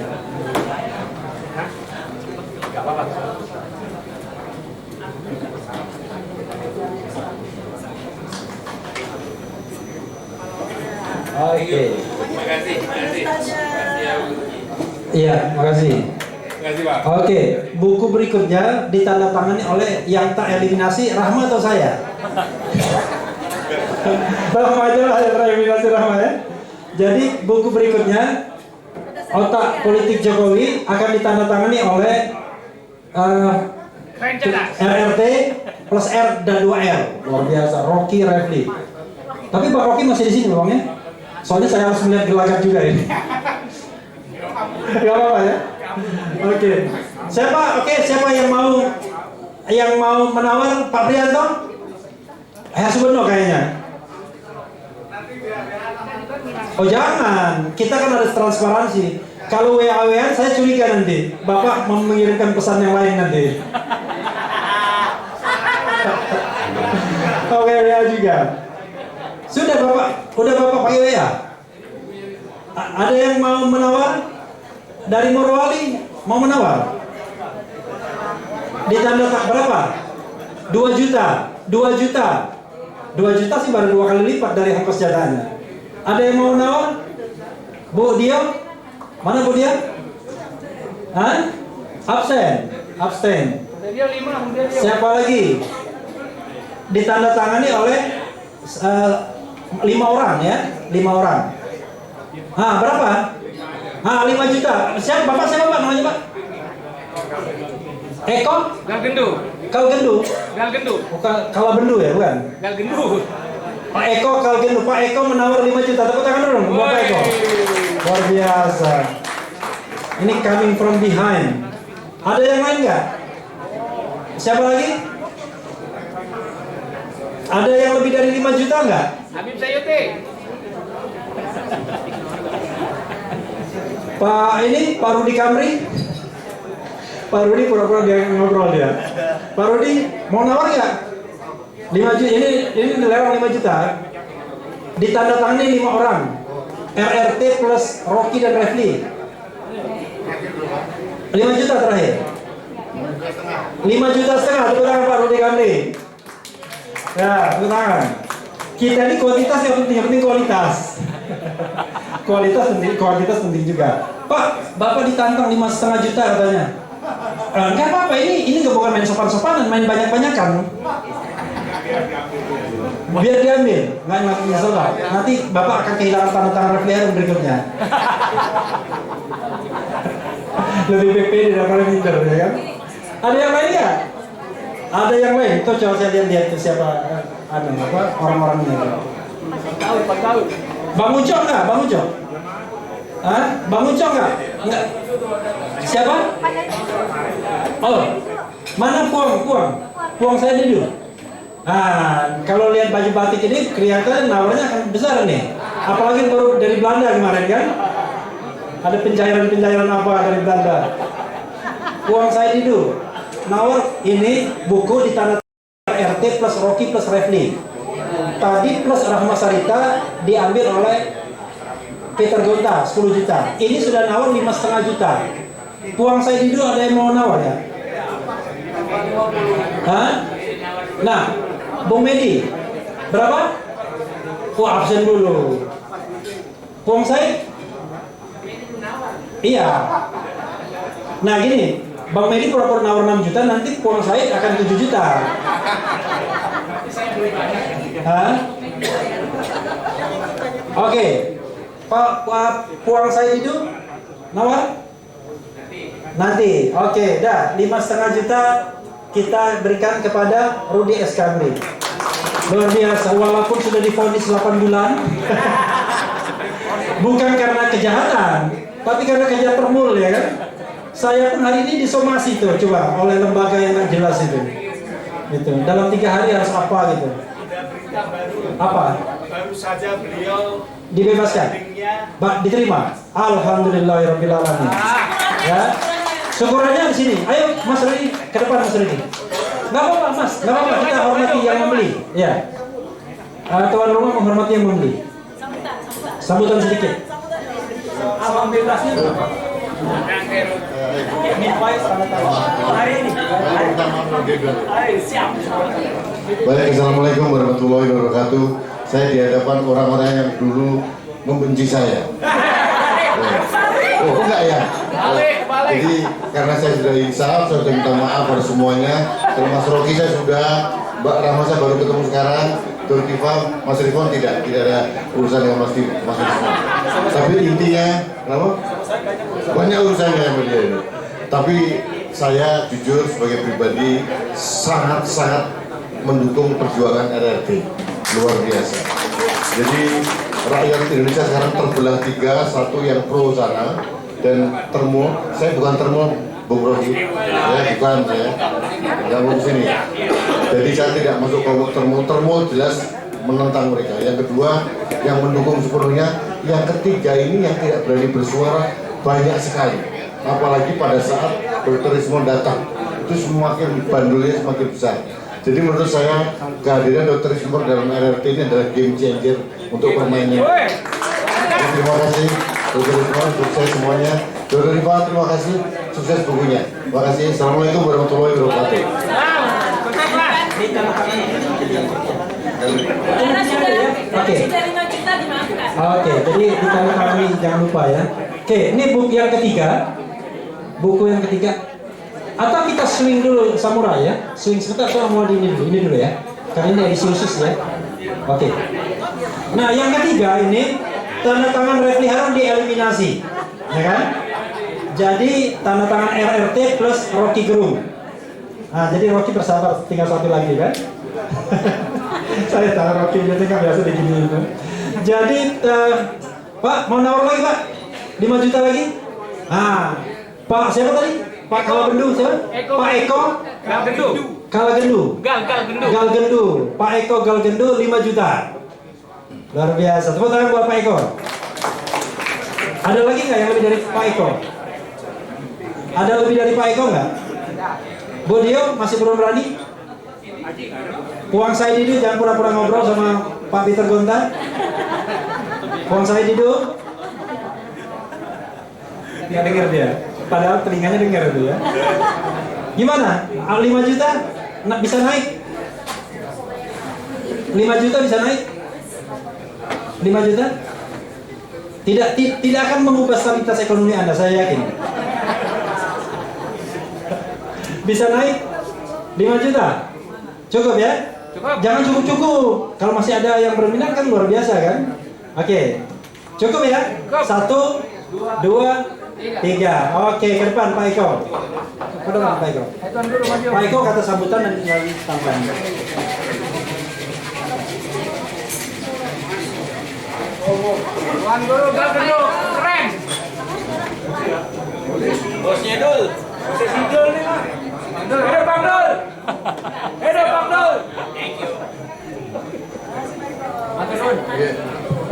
Oke. Terima kasih. Iya, makasih. Terima kasih, Pak. Oke, buku berikutnya ditandatangani oleh yang tereliminasi Rahma atau saya? Rahma aja lah yang tereliminasi Rahma ya. Jadi buku berikutnya Otak Politik Jokowi akan ditandatangani oleh Keren cadas. RRT plus R dan 2R. Luar biasa, Rocky Refli. Tapi Pak Rocky masih di sini Bang ya? Soalnya saya harus melihat gelagat juga ini. Gak apa-apa ya? Oke. Siapa yang mau menawar Pak Prianto? Subono kayaknya. Oh jangan, kita kan harus transparansi. Kalau WA-WA saya curiga nanti Bapak mengirimkan pesan yang lain nanti. pakai WA juga. Sudah Bapak pakai WA. Ada yang mau menawar? Dari Morowali mau menawar? Ditanda tak berapa? 2 juta. 2 juta sih baru 2 kali lipat dari ongkos jatahnya. Ada yang mau menawar? Bu Dio? Mana Bu Dio? Hah? Abstain. Dia 5. Siapa lagi? Ditandatangani oleh 5 orang ya, 5 orang. Berapa? 5 juta. Bapak siapa Pak namanya Pak? Eko? Gal Gendu. Kau Gendu? Gal Gendu. Bukan Kala Bendu ya, bukan? Gal Gendu. Pak Eko Kal Gendu. Pak Eko menawar 5 juta. Tepuk tangan dulu Bapak Eko. Luar biasa. Ini coming from behind. Ada yang lain nggak? Siapa lagi? Ada yang lebih dari 5 juta nggak? Habib Sayuti. Pak Rudi Kamri. Pak Rudi pura-pura dia ngobrol dia. Pak Rudi mau nawar nggak? 5 juta. Ini lerong 5 juta. Ditandatangani 5 orang. RRT plus Rocky dan Refli. 5 juta terakhir. 5 juta setengah. Tepuk tangan Pak Rudi Kamri. Ya, tepuk tangan. Kita ini kuantitas yang penting kualitas. Kualitas penting juga. Pak, Bapak ditantang 5,5 juta katanya. Enggak apa-apa, ini bukan main sopan-sopanan, main banyak-banyakan. Biar diambil, nggak masalah. Nanti Bapak akan kehilangan tanda tangan Refli Harun berikutnya. Lebih PP daripada pinter, ya kan? Ada yang lain ya? Ada yang lain? Itu coba saya lihat itu siapa orang-orangnya. Pak Daud. Bang Uco nggak? Bang Uco? Bang Uco nggak? Nggak. Siapa? Oh, mana Puang saya dulu. Kalau lihat baju batik ini kelihatan nawarnya akan besar nih. Apalagi baru dari Belanda kemarin kan? Ada pencairan apa dari Belanda. Puang saya dulu. Nawar ini buku ditanda RT plus Rocky plus Refli. Tadi plus Rahma Sarita diambil oleh Peter Gonta 10 juta. Ini sudah nawar 5,5 juta. Puang saya dulu ada yang mau nawar ya? Nah, Bung Medi berapa? Absen dulu. Puang saya? Iya. Nah gini, Bang Medi pura-pura nawar 6 juta, nanti Puang saya akan 7 juta. Oke. Pak Puang saya itu nawar? Nanti. Oke, dah 5,5 juta kita berikan kepada Rudi S. Kamri. Luar biasa, walaupun sudah divonis 8 bulan. Bukan karena kejahatan, tapi karena kerja permul ya kan. Saya pun hari ini disomasi tuh, coba oleh lembaga yang nggak jelas itu. Gitu. Dalam 3 hari harus apa gitu. Apa? Baru saja beliau dibebaskan. Diterima. Alhamdulillahirabbil alamin. Ya. Syukurannya di sini. Ayo Mas Rudi ke depan Mas Rudi. Enggak apa-apa Mas, enggak apa-apa, kita hormati yang membeli. Ya. Tuan rumah menghormati yang membeli. Sambutan sedikit. Alhamdulillahnya berapa? Baik, assalamualaikum warahmatullahi wabarakatuh. Saya di hadapan orang-orang yang dulu membenci saya. Oh enggak ya? Jadi karena saya sudah insaf, saya sudah minta maaf pada semuanya. Termasuk Rocky saya sudah, Mbak Rahma saya baru ketemu sekarang. Turkifa, Mas Rifon tidak ada urusan dengan Mas Rifon. Tapi intinya, kenapa? Banyak urusan dengan dia ini. Tapi saya jujur sebagai pribadi sangat-sangat mendukung perjuangan RRT, luar biasa. Jadi rakyat Indonesia sekarang terbelah 3, satu yang pro sana dan termo. Saya bukan termo Bung Rohi, ya bukan saya, nggak mau kesini. Jadi saya tidak masuk kelompok termo jelas menentang mereka. Yang kedua yang mendukung sepenuhnya. Yang ketiga ini yang tidak berani bersuara banyak sekali. Apalagi pada saat Dr. Rismon datang, itu semakin bandulnya semakin besar. Jadi menurut saya kehadiran Dr. Ismur dalam RRT ini adalah game changer untuk permainan. Terima kasih Dr. Ismur, sukses semuanya. Dr. Rifa, terima kasih, sukses bukunya. Terima kasih. Assalamualaikum warahmatullahi wabarakatuh. Oke. Oke, jadi ditandatangani, jangan lupa ya. Oke, ini buku yang ketiga. Buku yang ketiga. Atau kita swing dulu samurai ya. Swing sebentar, soal mau ini dulu ya. Karena ini edisi khusus ya. Oke. Nah, yang ketiga ini tanda tangan Refli Harun dieliminasi. Ya kan? Jadi tanda tangan RRT plus Rocky Gerung. Nah, jadi Rocky bersabar, tinggal satu lagi kan? Saya tahu Rocky jadi nggak biasa begini kan? Jadi Pak mau nawar lagi Pak? 5 juta lagi? Nah, Pak siapa tadi? Pak Kalagendu siapa? Pak Eko Kalagendu. Galgendu. Pak Eko Galgendu 5 juta. Luar biasa. Tepuk tangan buat Pak Eko. Ada lagi nggak yang lebih dari Pak Eko? Ada lebih dari Pak Eko nggak? Bu Dio masih belum berani? Puang saya Didu jangan pura-pura ngobrol sama Pak Peter Gonta. Puang saya Didu. Nggak dengar dia. Padahal telinganya dengar itu ya. Gimana? 5 juta? Bisa naik? 5 juta bisa naik? 5 juta? Tidak akan mengubah stabilitas ekonomi Anda, saya yakin. Bisa naik 5 juta? Cukup ya? Cukup. Jangan cukup-cukup. Kalau masih ada yang berminat kan luar biasa kan? Oke. Cukup ya? 1, 2, 3. Oke, ke depan Pak Eko. Ke depan Pak Eko. Pak Eko kata sambutan dan tinggal tambahan. Tuan Guru Galgendu, keren. Bosnya Dul. Bosnya si Dul nih Mas. Hidup Bang Dul. Hidup Bang Dul. Thank you. Matur nuwun.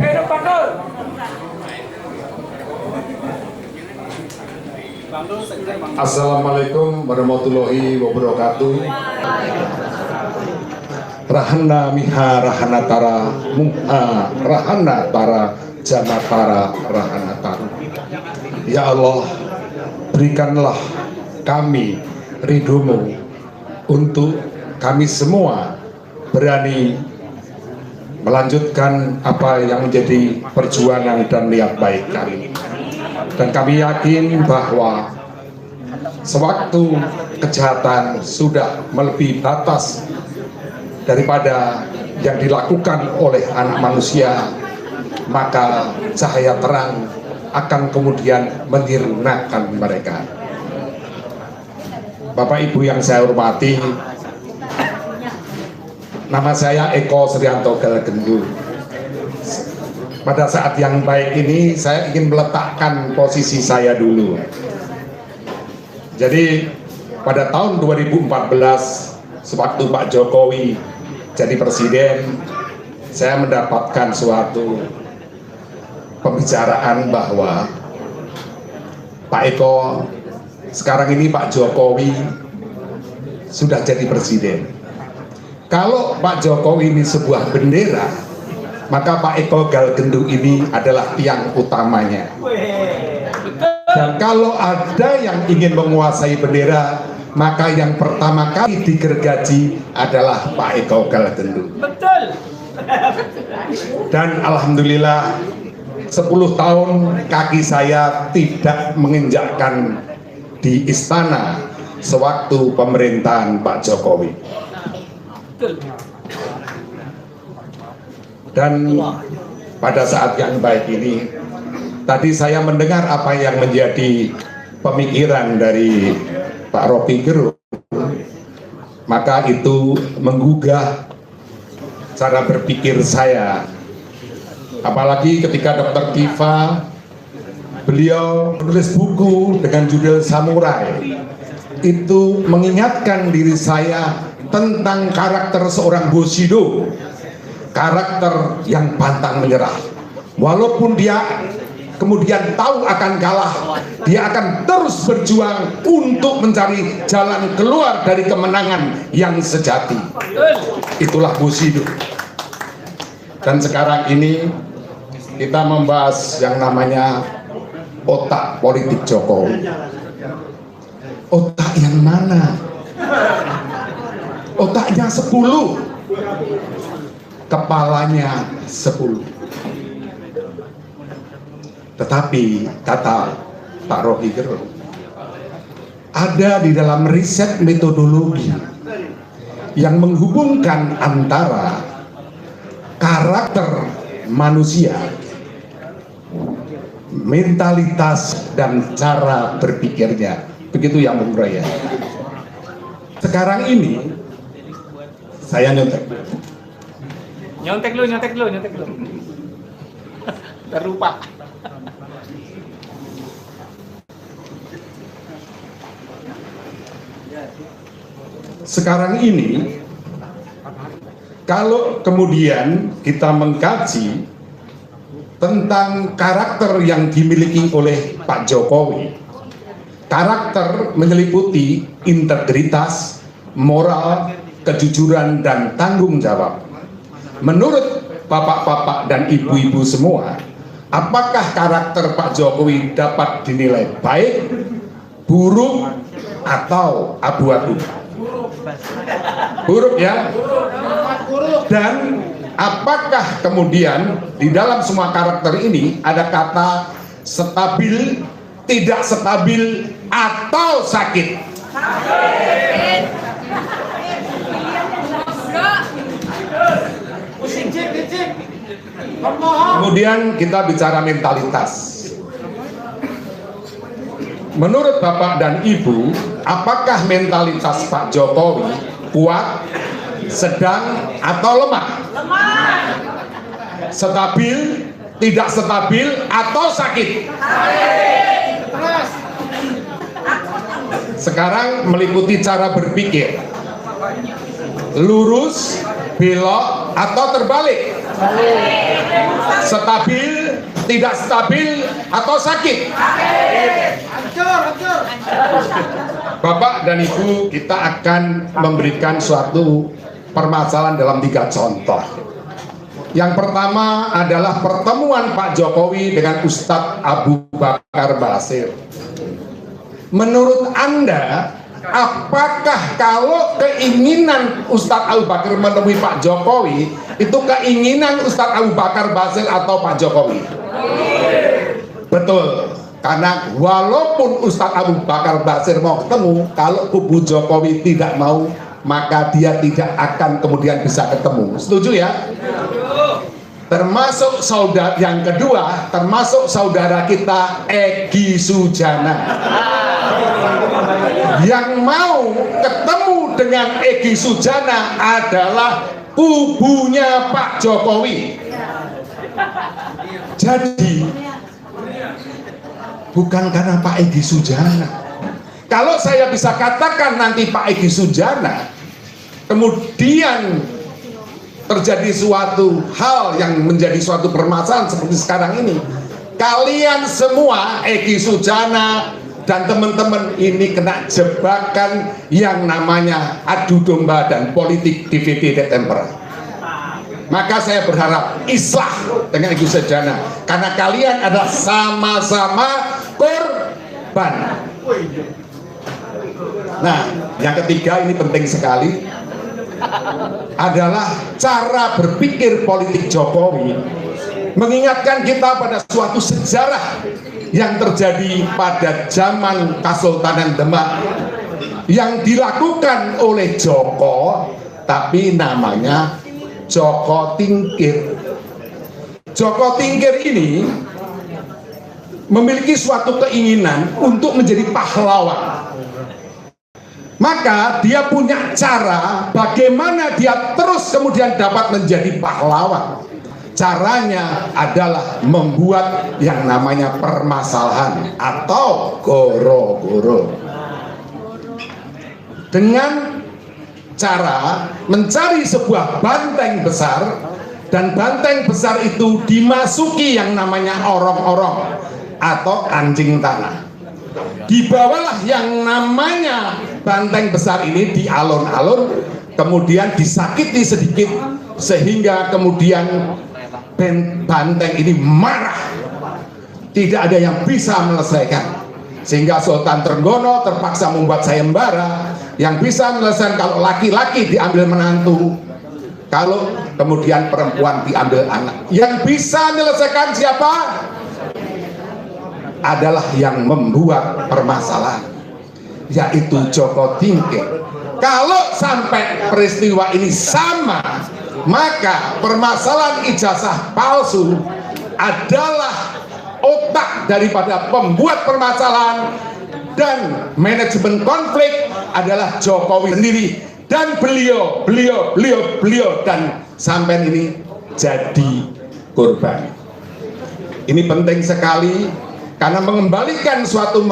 Hidup Bang Dul. Assalamualaikum warahmatullahi wabarakatuh. Rahana miha rahana tara muha rahana tara janatara rahana taru. Ya Allah, berikanlah kami ridhomu untuk kami semua berani melanjutkan apa yang menjadi perjuangan dan niat baik kami. Dan kami yakin bahwa sewaktu kejahatan sudah melebihi batas daripada yang dilakukan oleh anak manusia, maka cahaya terang akan kemudian menyirnakan mereka. Bapak Ibu yang saya hormati, nama saya Eko Srianto Galgendu. Pada saat yang baik ini saya ingin meletakkan posisi saya dulu. Jadi pada tahun 2014 sewaktu Pak Jokowi jadi presiden, saya mendapatkan suatu pembicaraan bahwa Pak Eko, sekarang ini Pak Jokowi sudah jadi presiden. Kalau Pak Jokowi ini sebuah bendera, maka Pak Eko Galgendu ini adalah tiang utamanya. Dan kalau ada yang ingin menguasai bendera, maka yang pertama kali digergaji adalah Pak Eko Galgendu. Betul. Dan alhamdulillah 10 tahun kaki saya tidak menginjakkan di istana sewaktu pemerintahan Pak Jokowi. Dan pada saat yang baik ini, tadi saya mendengar apa yang menjadi pemikiran dari Pak Rocky Gerung, maka itu menggugah cara berpikir saya. Apalagi ketika Dr. Tifa, beliau menulis buku dengan judul Samurai, itu mengingatkan diri saya tentang karakter seorang Bushido, karakter yang pantang menyerah. Walaupun dia kemudian tahu akan kalah, dia akan terus berjuang untuk mencari jalan keluar dari kemenangan yang sejati. Itulah Bushido. Dan sekarang ini kita membahas yang namanya otak politik Jokowi. Otak yang mana? Otaknya 10, kepalanya 10. Tetapi kata Pak Rocky Gerung, ada di dalam riset metodologi yang menghubungkan antara karakter manusia, mentalitas dan cara berpikirnya. Begitu yang Bung Raya. Sekarang ini saya nyontek. Nyontek lu. Terlupa. Sekarang ini kalau kemudian kita mengkaji tentang karakter yang dimiliki oleh Pak Jokowi, karakter menyeliputi integritas, moral, kejujuran, dan tanggung jawab. Menurut bapak-bapak dan ibu-ibu semua, apakah karakter Pak Jokowi dapat dinilai baik, buruk, atau abu-abu? Buruk ya. Dan apakah kemudian di dalam semua karakter ini ada kata stabil, tidak stabil, atau sakit? Kemudian kita bicara mentalitas. Menurut Bapak dan Ibu, apakah mentalitas Pak Jokowi kuat, sedang, atau lemah? Stabil, tidak stabil, atau sakit? Sekarang meliputi cara berpikir. Lurus, belok, atau terbalik? Stabil, tidak stabil, atau sakit? Bapak dan Ibu, kita akan memberikan suatu permasalahan dalam 3 contoh. Yang pertama adalah pertemuan Pak Jokowi dengan Ustadz Abu Bakar Basir. Menurut Anda, apakah kalau keinginan Ustadz Abu Bakar menemui Pak Jokowi itu keinginan Ustadz Abu Bakar Basir atau Pak Jokowi? Betul. Karena walaupun Ustadz Abu Bakar Basir mau ketemu, kalau kubu Jokowi tidak mau, maka dia tidak akan kemudian bisa ketemu. Setuju ya? Termasuk saudara yang kedua, termasuk saudara kita Egy Sujana. Yang mau ketemu dengan Egy Sujana adalah kubunya Pak Jokowi. Jadi bukan karena Pak Egy Sujana. Kalau saya bisa katakan nanti Pak Egy Sujana kemudian terjadi suatu hal yang menjadi suatu permasalahan seperti sekarang ini, kalian semua, Egy Sujana dan teman-teman ini kena jebakan yang namanya adu domba dan politik divided tempera. Maka saya berharap islah dengan Egy Sujana, karena kalian adalah sama-sama korban. Nah, yang ketiga ini penting sekali, adalah cara berpikir politik Jokowi mengingatkan kita pada suatu sejarah yang terjadi pada zaman Kesultanan Demak yang dilakukan oleh Joko, tapi namanya Joko Tingkir. Joko Tingkir ini memiliki suatu keinginan untuk menjadi pahlawan. Maka dia punya cara bagaimana dia terus kemudian dapat menjadi pahlawan. Caranya adalah membuat yang namanya permasalahan atau goro-goro. Dengan cara mencari sebuah banteng besar, dan banteng besar itu dimasuki yang namanya orong-orong. atau anjing tanah. Dibawalah yang namanya banteng besar ini di alun-alun, kemudian disakiti sedikit sehingga kemudian banteng ini marah, tidak ada yang bisa menyelesaikan, sehingga Sultan Trenggono terpaksa membuat sayembara yang bisa menyelesaikan. Kalau laki-laki diambil menantu, kalau kemudian perempuan diambil anak. Yang bisa menyelesaikan siapa? Adalah yang membuat permasalahan, yaitu Joko Tingkir. Kalau sampai peristiwa ini sama, maka permasalahan ijazah palsu adalah otak daripada pembuat permasalahan, dan manajemen konflik adalah Jokowi sendiri, dan beliau dan sampai ini jadi korban. Ini penting sekali karena mengembalikan suatu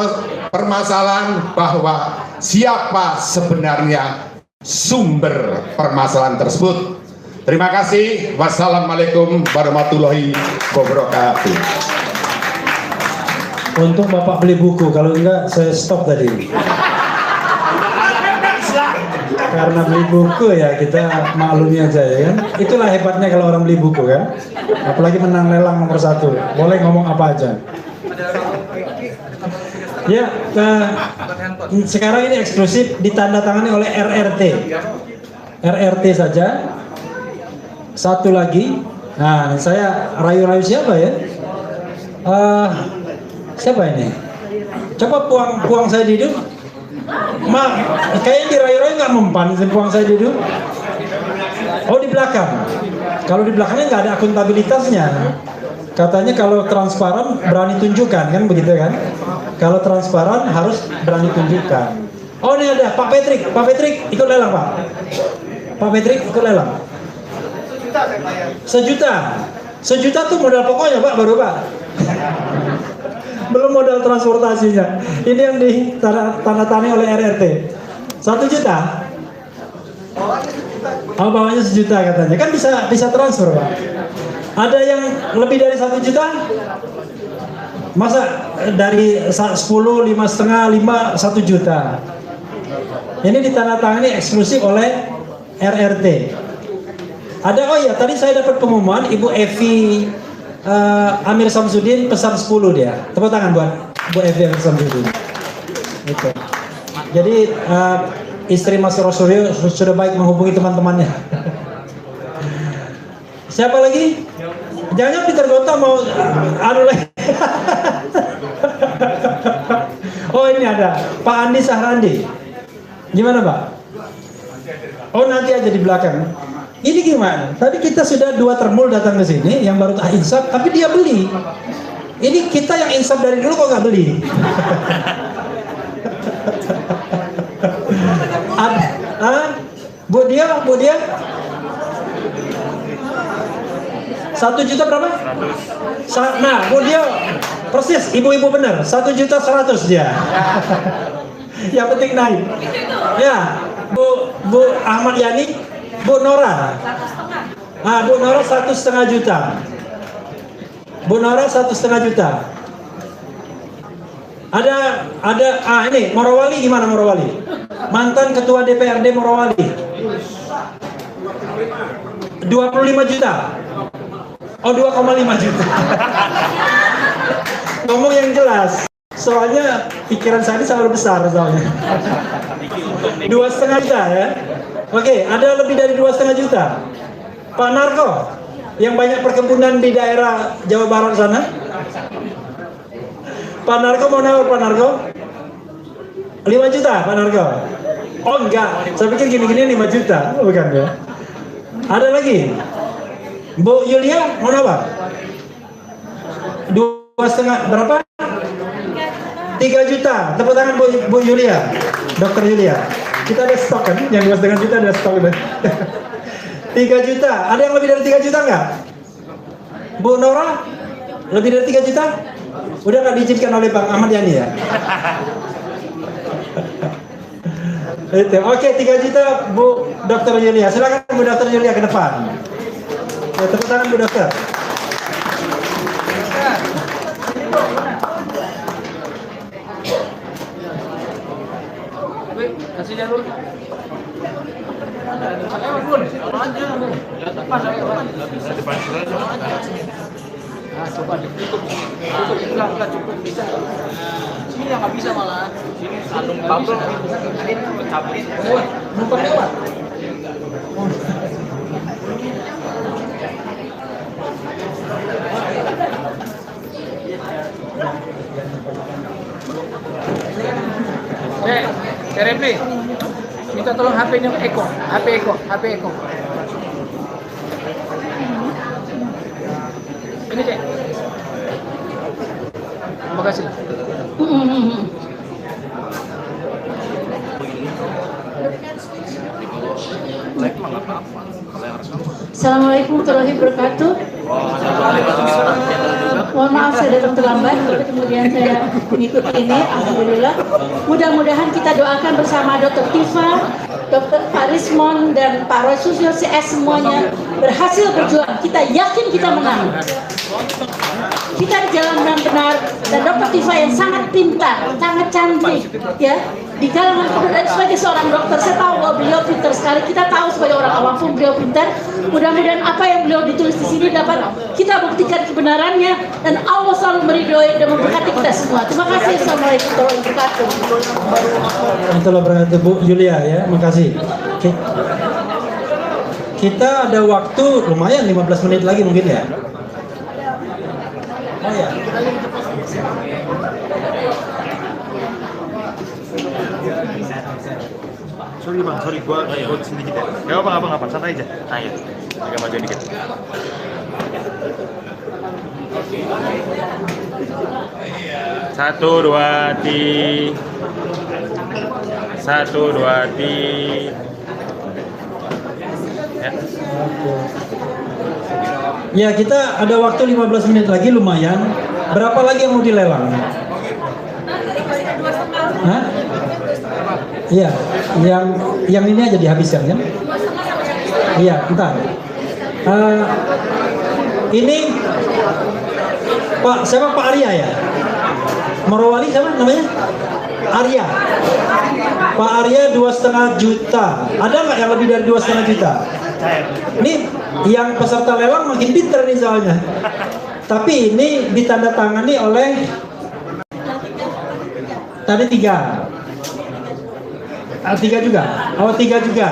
permasalahan bahwa siapa sebenarnya sumber permasalahan tersebut. Terima kasih. Wassalamualaikum warahmatullahi wabarakatuh. Untuk Bapak beli buku, kalau enggak saya stop tadi. Karena beli buku ya kita maklumi aja ya kan. Itulah hebatnya kalau orang beli buku kan. Apalagi menang lelang nomor 1. Boleh ngomong apa aja. Ya, sekarang ini eksklusif ditandatangani oleh RRT. RRT saja. Satu lagi. Nah, saya rayu-rayu siapa ya? Siapa ini? Coba puang saya hidup. Kayaknya dirayu-rayu nggak mempan puang saya hidup. Oh, di belakang. Kalau di belakangnya nggak ada akuntabilitasnya. Katanya kalau transparan berani tunjukkan, kan begitu kan? Kalau transparan harus berani tunjukkan. Oh, ini ada Pak Patrick. Pak Patrick ikut lelang, Pak. Pak Patrick ikut lelang. Sejuta tuh modal pokoknya, Pak, baru, Pak. Belum modal transportasinya. Ini yang ditandatangani oleh RRT. 1 juta. Oh, bawahnya 1 juta katanya. Kan bisa transfer, Pak. Ada yang lebih dari 1 juta? Masa dari 10, 5,5, 5, 1 juta. Ini ditandatangani eksklusif oleh RRT. Ada, oh iya, tadi saya dapat pengumuman Ibu Evi Amir Samsudin pesan 10 dia. Tepuk tangan buat Bu Evi Amir Samsudin. Itu. Jadi istri Mas Rosuryo sudah baik menghubungi teman-temannya. Siapa lagi? Jangan Peter Gota mau anu lagi. Oh, ini ada Pak Andi Sahrandi. Gimana, Pak? Oh, nanti aja di belakang. Ini gimana? Tadi kita sudah 2 termul datang ke sini yang baru insaf, tapi dia beli. Ini kita yang insaf dari dulu kok nggak beli? Bu dia 1 juta berapa? Nah, Bu dia persis, ibu-ibu benar, 1.100.000 dia. Yang penting naik. Ya, Bu Ahmad Yani, Bu Nora. Bu Nora 1,5 juta. Bu Nora 1,5 juta. Ada ini Morowali, gimana Morowali? Mantan ketua DPRD Morowali. 25 juta. Oh, 2,5 juta. Ngomong yang jelas. Soalnya pikiran saya ini selalu besar soalnya. 2,5 juta ya. Oke, ada lebih dari 2,5 juta. Pak Narko, yang banyak perkebunan di daerah Jawa Barat sana. Pak Narko mau nawar, Pak Narko? 5 juta, Pak Narko? Oh enggak, saya pikir gini-gini 5 juta, bukan ya? Ada lagi? Bu Yulia mau nawar? 2,5, berapa? 3 juta, tepuk tangan Bu Yulia, Dokter Yulia. Kita ada stok kan, yang 2,5 juta ada stok. 3 juta, ada yang lebih dari 3 juta nggak? Bu Nora, lebih dari 3 juta? Udah nggak diizinkan oleh Bang Ahmad Yani ya? Itu. Oke, 3 juta Bu Dokter Yulia. Silakan Bu Dokter Yulia ke depan. Ya, tepuk tangan Bu Dokter. si Jarul. Lewat pun. Pas lewat. Nah, coba ditutup. Enggak cukup bisa. Sini nggak bisa malah. Sini sandung bubble capit. Numpang lewat. Repli, minta tolong HP-nya Eko, HP Eko. Ini cek. Terima kasih. Assalamualaikum warahmatullahi wabarakatuh. Mohon maaf saya datang terlambat, tapi kemudian saya mengikuti ini. Alhamdulillah. Mudah-mudahan kita doakan bersama Dr. Tifa, Dr. Farismon dan Pak Roy Susyo CS semuanya berhasil berjuang. Kita yakin kita menang. Kita di jalan benar-benar, dan Dr. Tifa yang sangat pintar, sangat cantik, ya. Di kalangan dan sebagai seorang dokter, saya tahu bahwa beliau pintar sekali. Kita tahu sebagai orang awam pun beliau pintar. Mudah-mudahan apa yang beliau ditulis di sini dapat kita buktikan kebenarannya, dan Allah selalu meridhoi dan memberkati kita semua. Terima kasih. Assalamualaikum warahmatullahi wabarakatuh. Warahmatullahi wabarakatuh, Bu Yulia ya, makasih. Oke. Kita ada waktu lumayan 15 menit lagi mungkin ya. Oh ya. Sorry gua ikut sedikit ya. Gak apa-apa, santai aja. Nah ya, agak maju dikit. Satu, dua, ya. Ya, kita ada waktu 15 menit lagi lumayan. Berapa lagi yang mau dilelang? Hah? Iya, yang ini aja dihabiskan kan? Iya, entar. Ini Pak, siapa Pak Arya ya? Morowali siapa namanya? Arya. Pak Arya 2,5 juta. Ada nggak yang lebih dari 2,5 juta? Ini yang peserta lelang makin pinter nih soalnya. Tapi ini ditandatangani oleh tadi 3. 3 juga. Oh, 3 juga.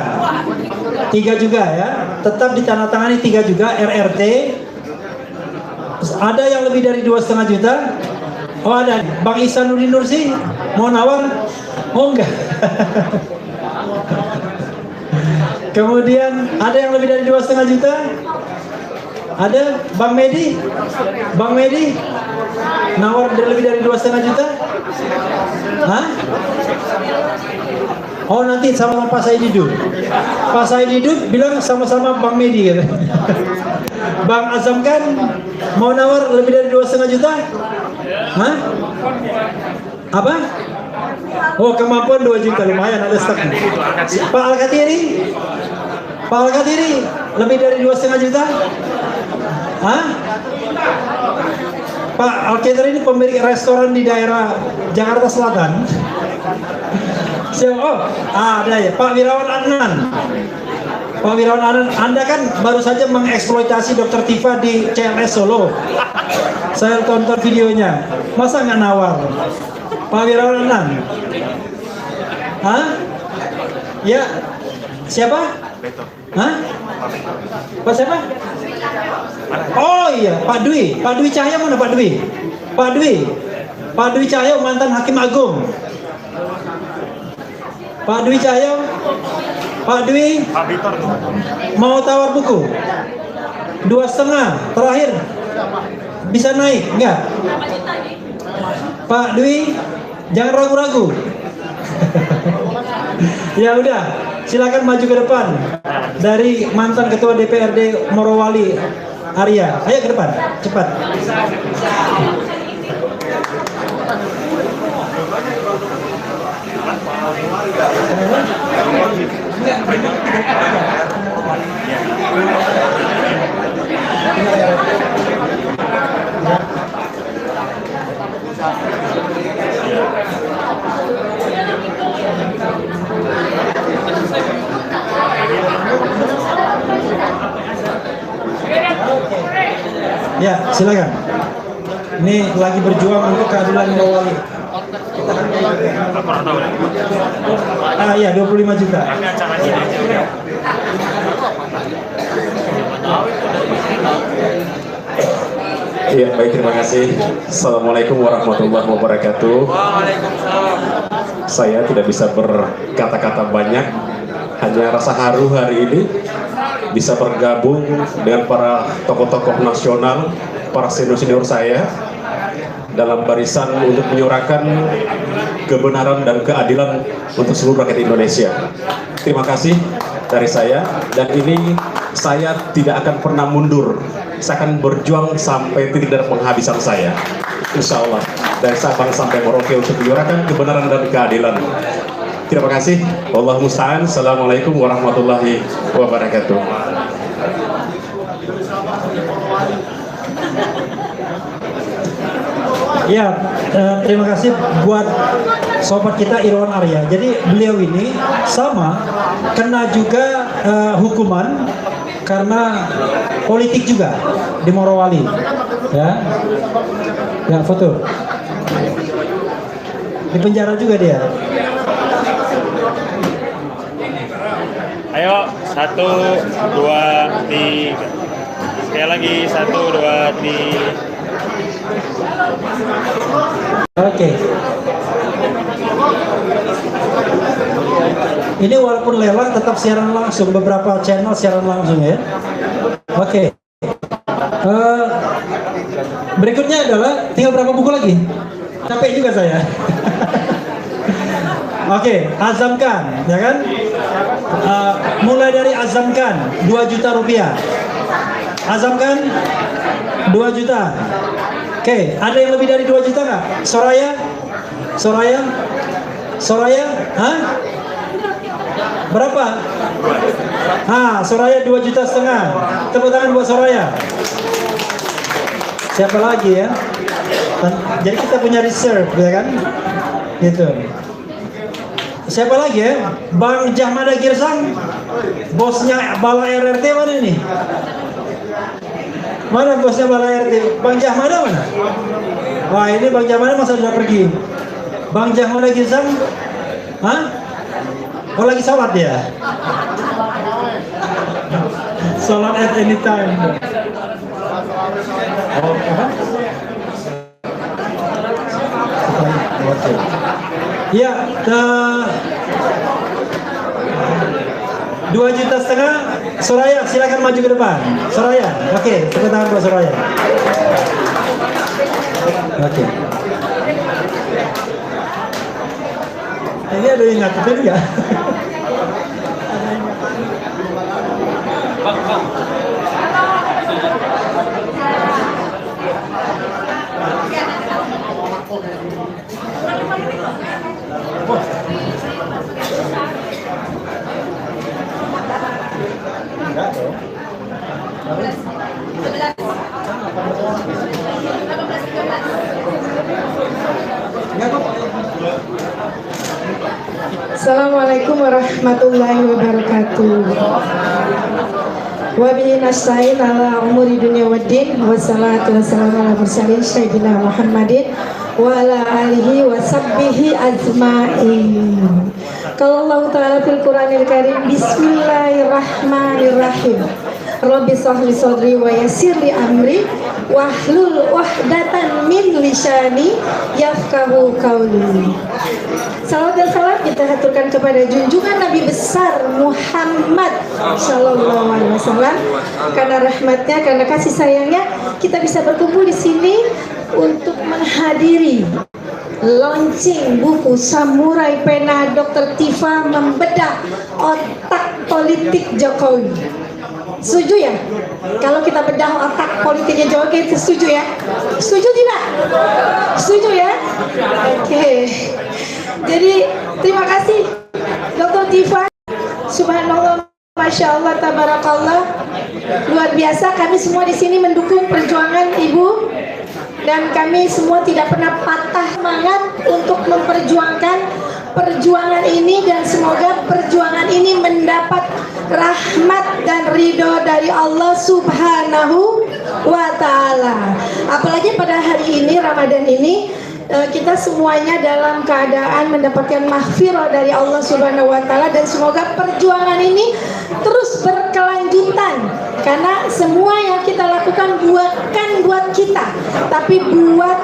3 juga ya. Tetap ditandatangani 3 juga RRT. Terus ada yang lebih dari 2,5 juta. Oh, ada Bang Ihsanuddin Nursi mau nawar? Oh enggak. Kemudian ada yang lebih dari 2,5 juta? Ada Bang Medi? Bang Medi nawar lebih dari 2,5 juta? Hah? Oh, nanti sama Pak Said Didu. Pak Said Didu bilang sama-sama Bang Medi gitu. Bang Azam kan mau nawar lebih dari 2,5 juta? Hah? Apa? Oh, kemampuan 2 juta, lumayan ada stok. Pak Al-Katiri? Pak Al-Katiri lebih dari 2,5 juta? Hah? Pak Al-Katiri ini pemilik restoran di daerah Jakarta Selatan. Oh, ada ya, Pak Wirawan Adnan. Pak Wirawan Adnan, Anda kan baru saja mengeksploitasi Dr. Tifa di CLS Solo. Saya tonton videonya. Masa nggak nawar? Pak Wirawan Adnan. Hah? Ya. Siapa? Hah? Pak siapa? Oh iya, Pak Dwi. Pak Dwi Cahya mana Pak Dwi? Pak Dwi. Pak Dwi Cahya mantan Hakim Agung. Pak Dwi Cahyo, Pak Dwi mau tawar buku 2,5 terakhir bisa naik enggak? Pak Dwi jangan ragu-ragu. Ya udah, silakan maju ke depan dari mantan ketua DPRD Morowali Arya. Ayo ke depan, cepat. Ya, silakan. Ini lagi berjuang untuk keadilan Morowali. Iya, 25 juta. Iya, baik, terima kasih. Assalamualaikum warahmatullahi wabarakatuh. Saya tidak bisa berkata-kata banyak, hanya rasa haru hari ini bisa bergabung dengan para tokoh-tokoh nasional, para senior-senior saya dalam barisan untuk menyuarakan kebenaran dan keadilan untuk seluruh rakyat Indonesia. Terima kasih dari saya, dan ini saya tidak akan pernah mundur. Saya akan berjuang sampai titik darah penghabisan saya, insya Allah, dari Sabang sampai Merauke untuk menyuarakan kebenaran dan keadilan. Terima kasih. Wallahu musta'an. Assalamualaikum warahmatullahi wabarakatuh. Ya, terima kasih buat sobat kita Irwan Arya. Jadi beliau ini sama kena juga hukuman karena politik juga di Morowali. Ya, ya foto. Di penjara juga dia. Ayo, 1, 2, 3. Sekali lagi, 1, 2, 3. Oke. Ini walaupun lelang tetap siaran langsung, beberapa channel siaran langsung ya. Oke. Berikutnya adalah tinggal berapa buku lagi? Capek juga saya. Oke, azamkan, ya kan? Mulai dari azamkan 2 juta rupiah. Azamkan 2 juta. Oke, ada yang lebih dari 2 juta nggak? Soraya? Soraya? Soraya? Hah? Berapa? Soraya 2,5 juta. Tepuk tangan buat Soraya. Siapa lagi ya? Jadi kita punya reserve, ya kan? Gitu. Siapa lagi ya? Bang Jahmada Girsang, bosnya Bala RRT mana nih? Mana bosnya Bala RRT? Bang Jahmada mana? Wah, ini Bang Jahmada masa sudah pergi. Bang Jahmada Girsang, hah? Oh, lagi sholat ya? Sholat at any time. Oh, oke. Ya, 2,5 juta. Soraya, silakan maju ke depan. Soraya, oke, tepuk tangan buat Soraya. Oke. Ini ada yang nyakitin nggak? Assalamualaikum warahmatullahi wabarakatuh. Wa bihi nasta'in ala umuri dunya waddin, wassalatu wassalamu ala mursalin sayyidina Muhammadin wa ala alihi wa sahbihi ajma'in. Kalau Allah Ta'ala fil Quranil Karim, bismillahirrahmanirrahim. Rabbi sahli sadri wa yassirli amri wahlul uqdatan min lisani yafqahu qawli. Salawat dan salam kita haturkan kepada junjungan Nabi besar Muhammad Sallallahu Alaihi Wasallam. Karena rahmatnya, karena kasih sayangnya, kita bisa berkumpul di sini untuk menghadiri launching buku Samurai Pena Dr. Tifa Membedah Otak Politik Jokowi. Setuju ya? Kalau kita bedah otak politiknya Jokowi, setuju ya? Setuju tidak? Setuju ya? Oke. Jadi terima kasih Dr. Tifa. Subhanallah, Masya Allah, Tabarakallah. Luar biasa, kami semua di sini mendukung perjuangan Ibu. Dan kami semua tidak pernah patah semangat untuk memperjuangkan perjuangan ini, dan semoga perjuangan ini mendapat rahmat dan ridho dari Allah Subhanahu wa ta'ala. Apalagi pada hari ini, Ramadan ini, kita semuanya dalam keadaan mendapatkan mahfirah dari Allah Subhanahu wa Ta'ala, dan semoga perjuangan ini terus berkelanjutan, karena semua yang kita lakukan bukan buat kita, tapi buat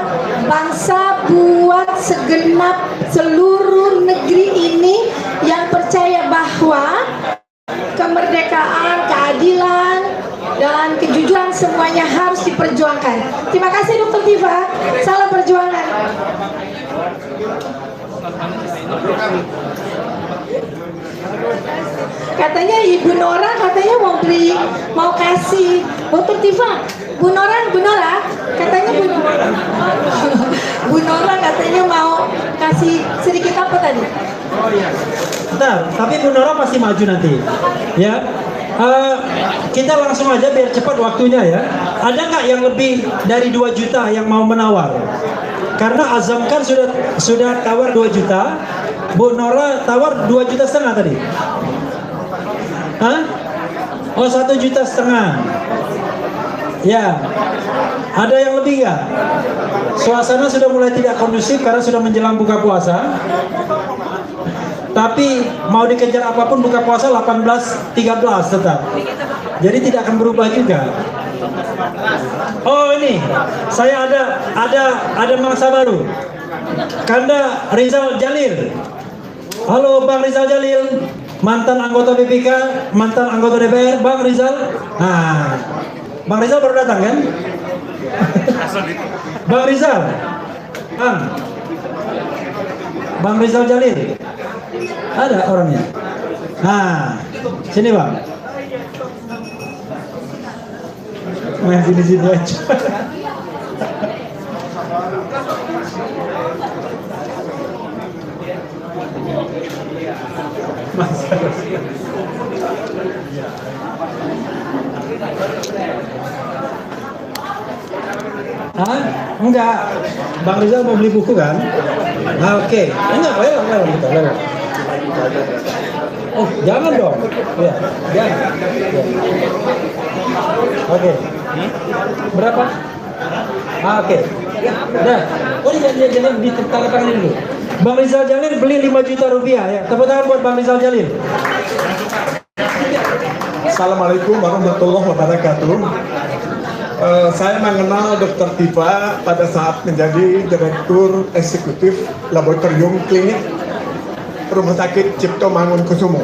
bangsa, buat segenap seluruh negeri ini yang percaya bahwa kemerdekaan, keadilan, dan kejujuran semuanya harus diperjuangkan. Terima kasih Dr. Tifa. Salam perjuangan. Katanya Ibu Nora katanya mau kasih Dr. Tifa. Bu Nora katanya Bu Nora katanya mau kasih sedikit apa tadi? Oh iya. Bentar, tapi Bu Nora pasti maju nanti. Ya. Kita langsung aja biar cepat waktunya ya. Ada nggak yang lebih dari 2 juta yang mau menawar? Karena Azam kan sudah tawar 2 juta. Bu Nora tawar 2,5 juta tadi. Hah? Oh, 1,5 juta. Ya. Ada yang lebih nggak? Suasana sudah mulai tidak kondusif karena sudah menjelang buka puasa. Tapi mau dikejar apapun buka puasa 18.13 tetap. Jadi tidak akan berubah juga. Oh ini, saya ada mangsa baru. Kanda Rizal Jalil. Halo Bang Rizal Jalil, mantan anggota BPK, mantan anggota DPR, Bang Rizal. Nah, Bang Rizal baru datang kan? Bang Rizal, Bang Rizal Jalil. Ada orangnya. Nah, sini Bang. Main sini aja. Hah? Enggak. Bang Rizal mau beli buku kan? Nah, oke. Enggak, lewat. Oh, jangan dong. Ya, jangan. Ya. Oke. Berapa? Oke. Nah, jangan ditanda-tangan dulu. Bang Rizal Jalil beli 5 juta rupiah ya. Tepuk tangan buat Bang Rizal Jalil. Assalamualaikum warahmatullahi wabarakatuh. Saya mengenal Dr. Tifa pada saat menjadi Direktur Eksekutif Laboratorium Klinik Rumah Sakit Cipto Mangunkusumo.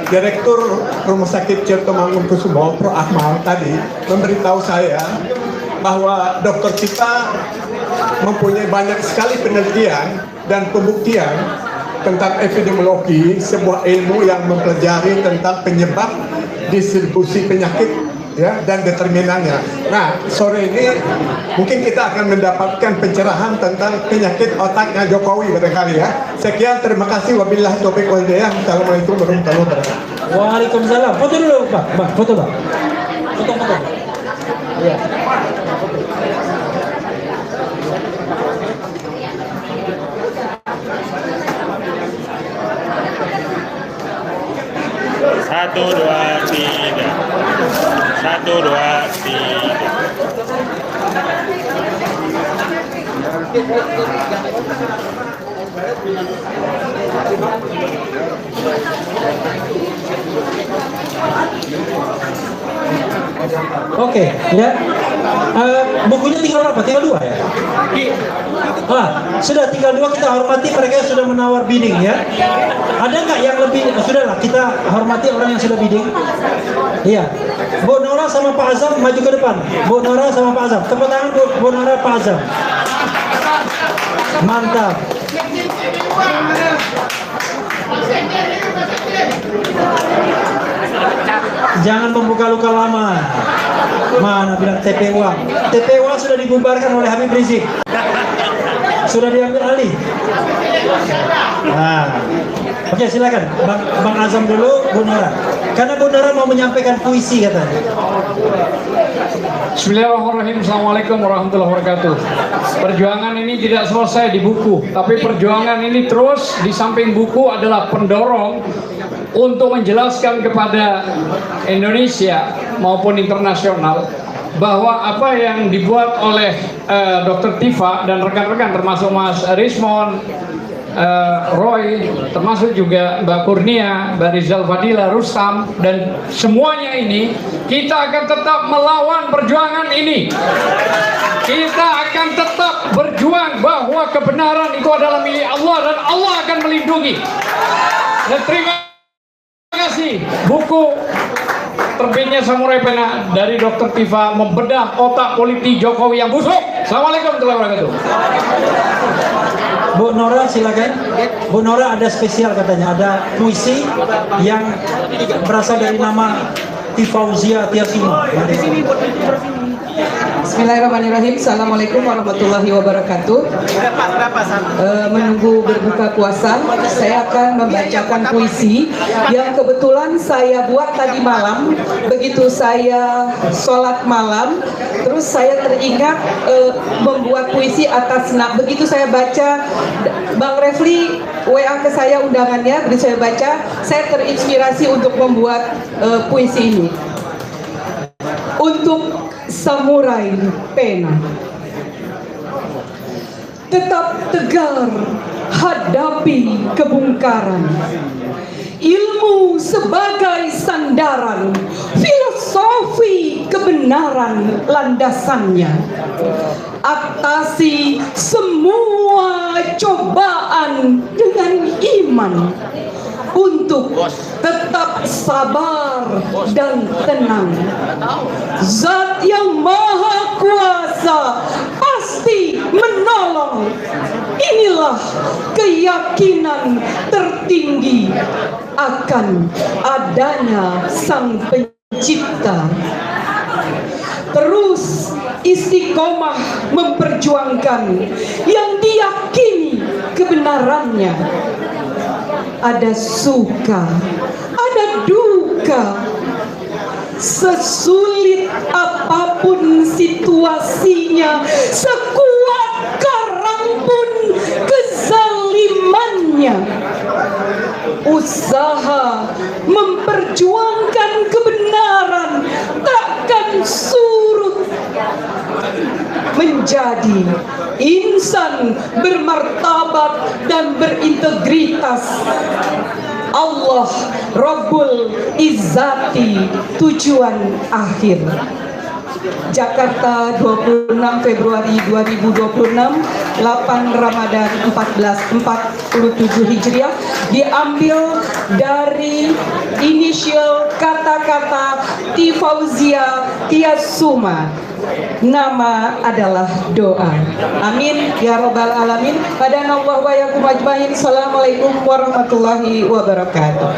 Direktur Rumah Sakit Cipto Mangunkusumo, Pro Akmal tadi memberitahu saya bahwa Dr. Tifa mempunyai banyak sekali penelitian dan pembuktian tentang epidemiologi, sebuah ilmu yang mempelajari tentang penyebab distribusi penyakit ya dan determinannya. Nah, sore ini mungkin kita akan mendapatkan pencerahan tentang penyakit otaknya Jokowi barangkali ya. Sekian, terima kasih, wabillahi taufiq wal hidayah. Assalamualaikum warahmatullahi wabarakatuh. Waalaikumsalam. Foto dulu, Pak. Foto, Pak. Foto. Iya. Satu, dua, tiga. 1, 2, 3. Oke, ya. Bukunya tinggal berapa? Tinggal 2 ya? Sudah tinggal 2, kita hormati mereka yang sudah menawar bidding ya. Ada nggak yang lebih? Sudahlah, kita hormati orang yang sudah bidding. Iya. Bu Nora sama Pak Azam maju ke depan. Bu Nora sama Pak Azam. Tepuk tangan Bu Nora, Pak Azam. Mantap. Jangan membuka luka lama. Mana bilang TP uang? TP uang sudah dibubarkan oleh Habib Rizik. Sudah diambil alih. Nah, oke, silakan Bang Azam dulu, Bu Nora. Karena Bu Nora mau menyampaikan puisi katanya. Bismillahirrahmanirrahim. Assalamualaikum warahmatullahi wabarakatuh. Perjuangan ini tidak selesai di buku, tapi perjuangan ini terus di samping buku adalah pendorong untuk menjelaskan kepada Indonesia maupun internasional bahwa apa yang dibuat oleh Dr. Tifa dan rekan-rekan termasuk Mas Rismon, Roy, termasuk juga Mbak Kurnia, Mbak Rizal Fadila, Rustam, dan semuanya ini, kita akan tetap melawan perjuangan ini. Kita akan tetap berjuang bahwa kebenaran itu adalah milik Allah dan Allah akan melindungi. Dan terima kasih buku terbitnya Samurai Pena dari Dr. Tifa, membedah otak politik Jokowi yang busuk. Assalamualaikum warahmatullahi wabarakatuh. Bu Nora silakan. Bu Nora ada spesial katanya, ada puisi yang berasal dari nama Tifauzia Tiasuma. Bismillahirrahmanirrahim. Assalamualaikum warahmatullahi wabarakatuh. Menunggu berbuka puasa, saya akan membacakan puisi yang kebetulan saya buat tadi malam. Begitu saya sholat malam, terus saya teringat membuat puisi atas begitu saya baca, Bang Refli WA ke saya undangannya, begitu saya baca, saya terinspirasi untuk membuat puisi ini. Untuk Samurai Pena, tetap tegar hadapi kebungkaran, ilmu sebagai sandaran, filosofi kebenaran landasannya, atasi semua cobaan dengan iman, untuk tetap sabar dan tenang. Zat yang maha kuasa pasti menolong. Inilah keyakinan tertinggi akan adanya Sang Pencipta. Terus istiqomah memperjuangkan yang diyakini kebenarannya. Ada suka, ada duka. Sesulit apapun situasinya, sekuat karang pun kezalimannya, usaha memperjuangkan kebenaran takkan surut. Menjadi insan bermartabat dan berintegritas, Allah Rabbul Izzati tujuan akhir. Jakarta 26 Februari 2026, 8 Ramadan 1447 Hijriah, diambil dari inisial kata-kata Tifauzia Tiasuma. Nama adalah doa. Amin ya robbal alamin. Hadanallahu wa iyyakum ajmain. Assalamualaikum warahmatullahi wabarakatuh.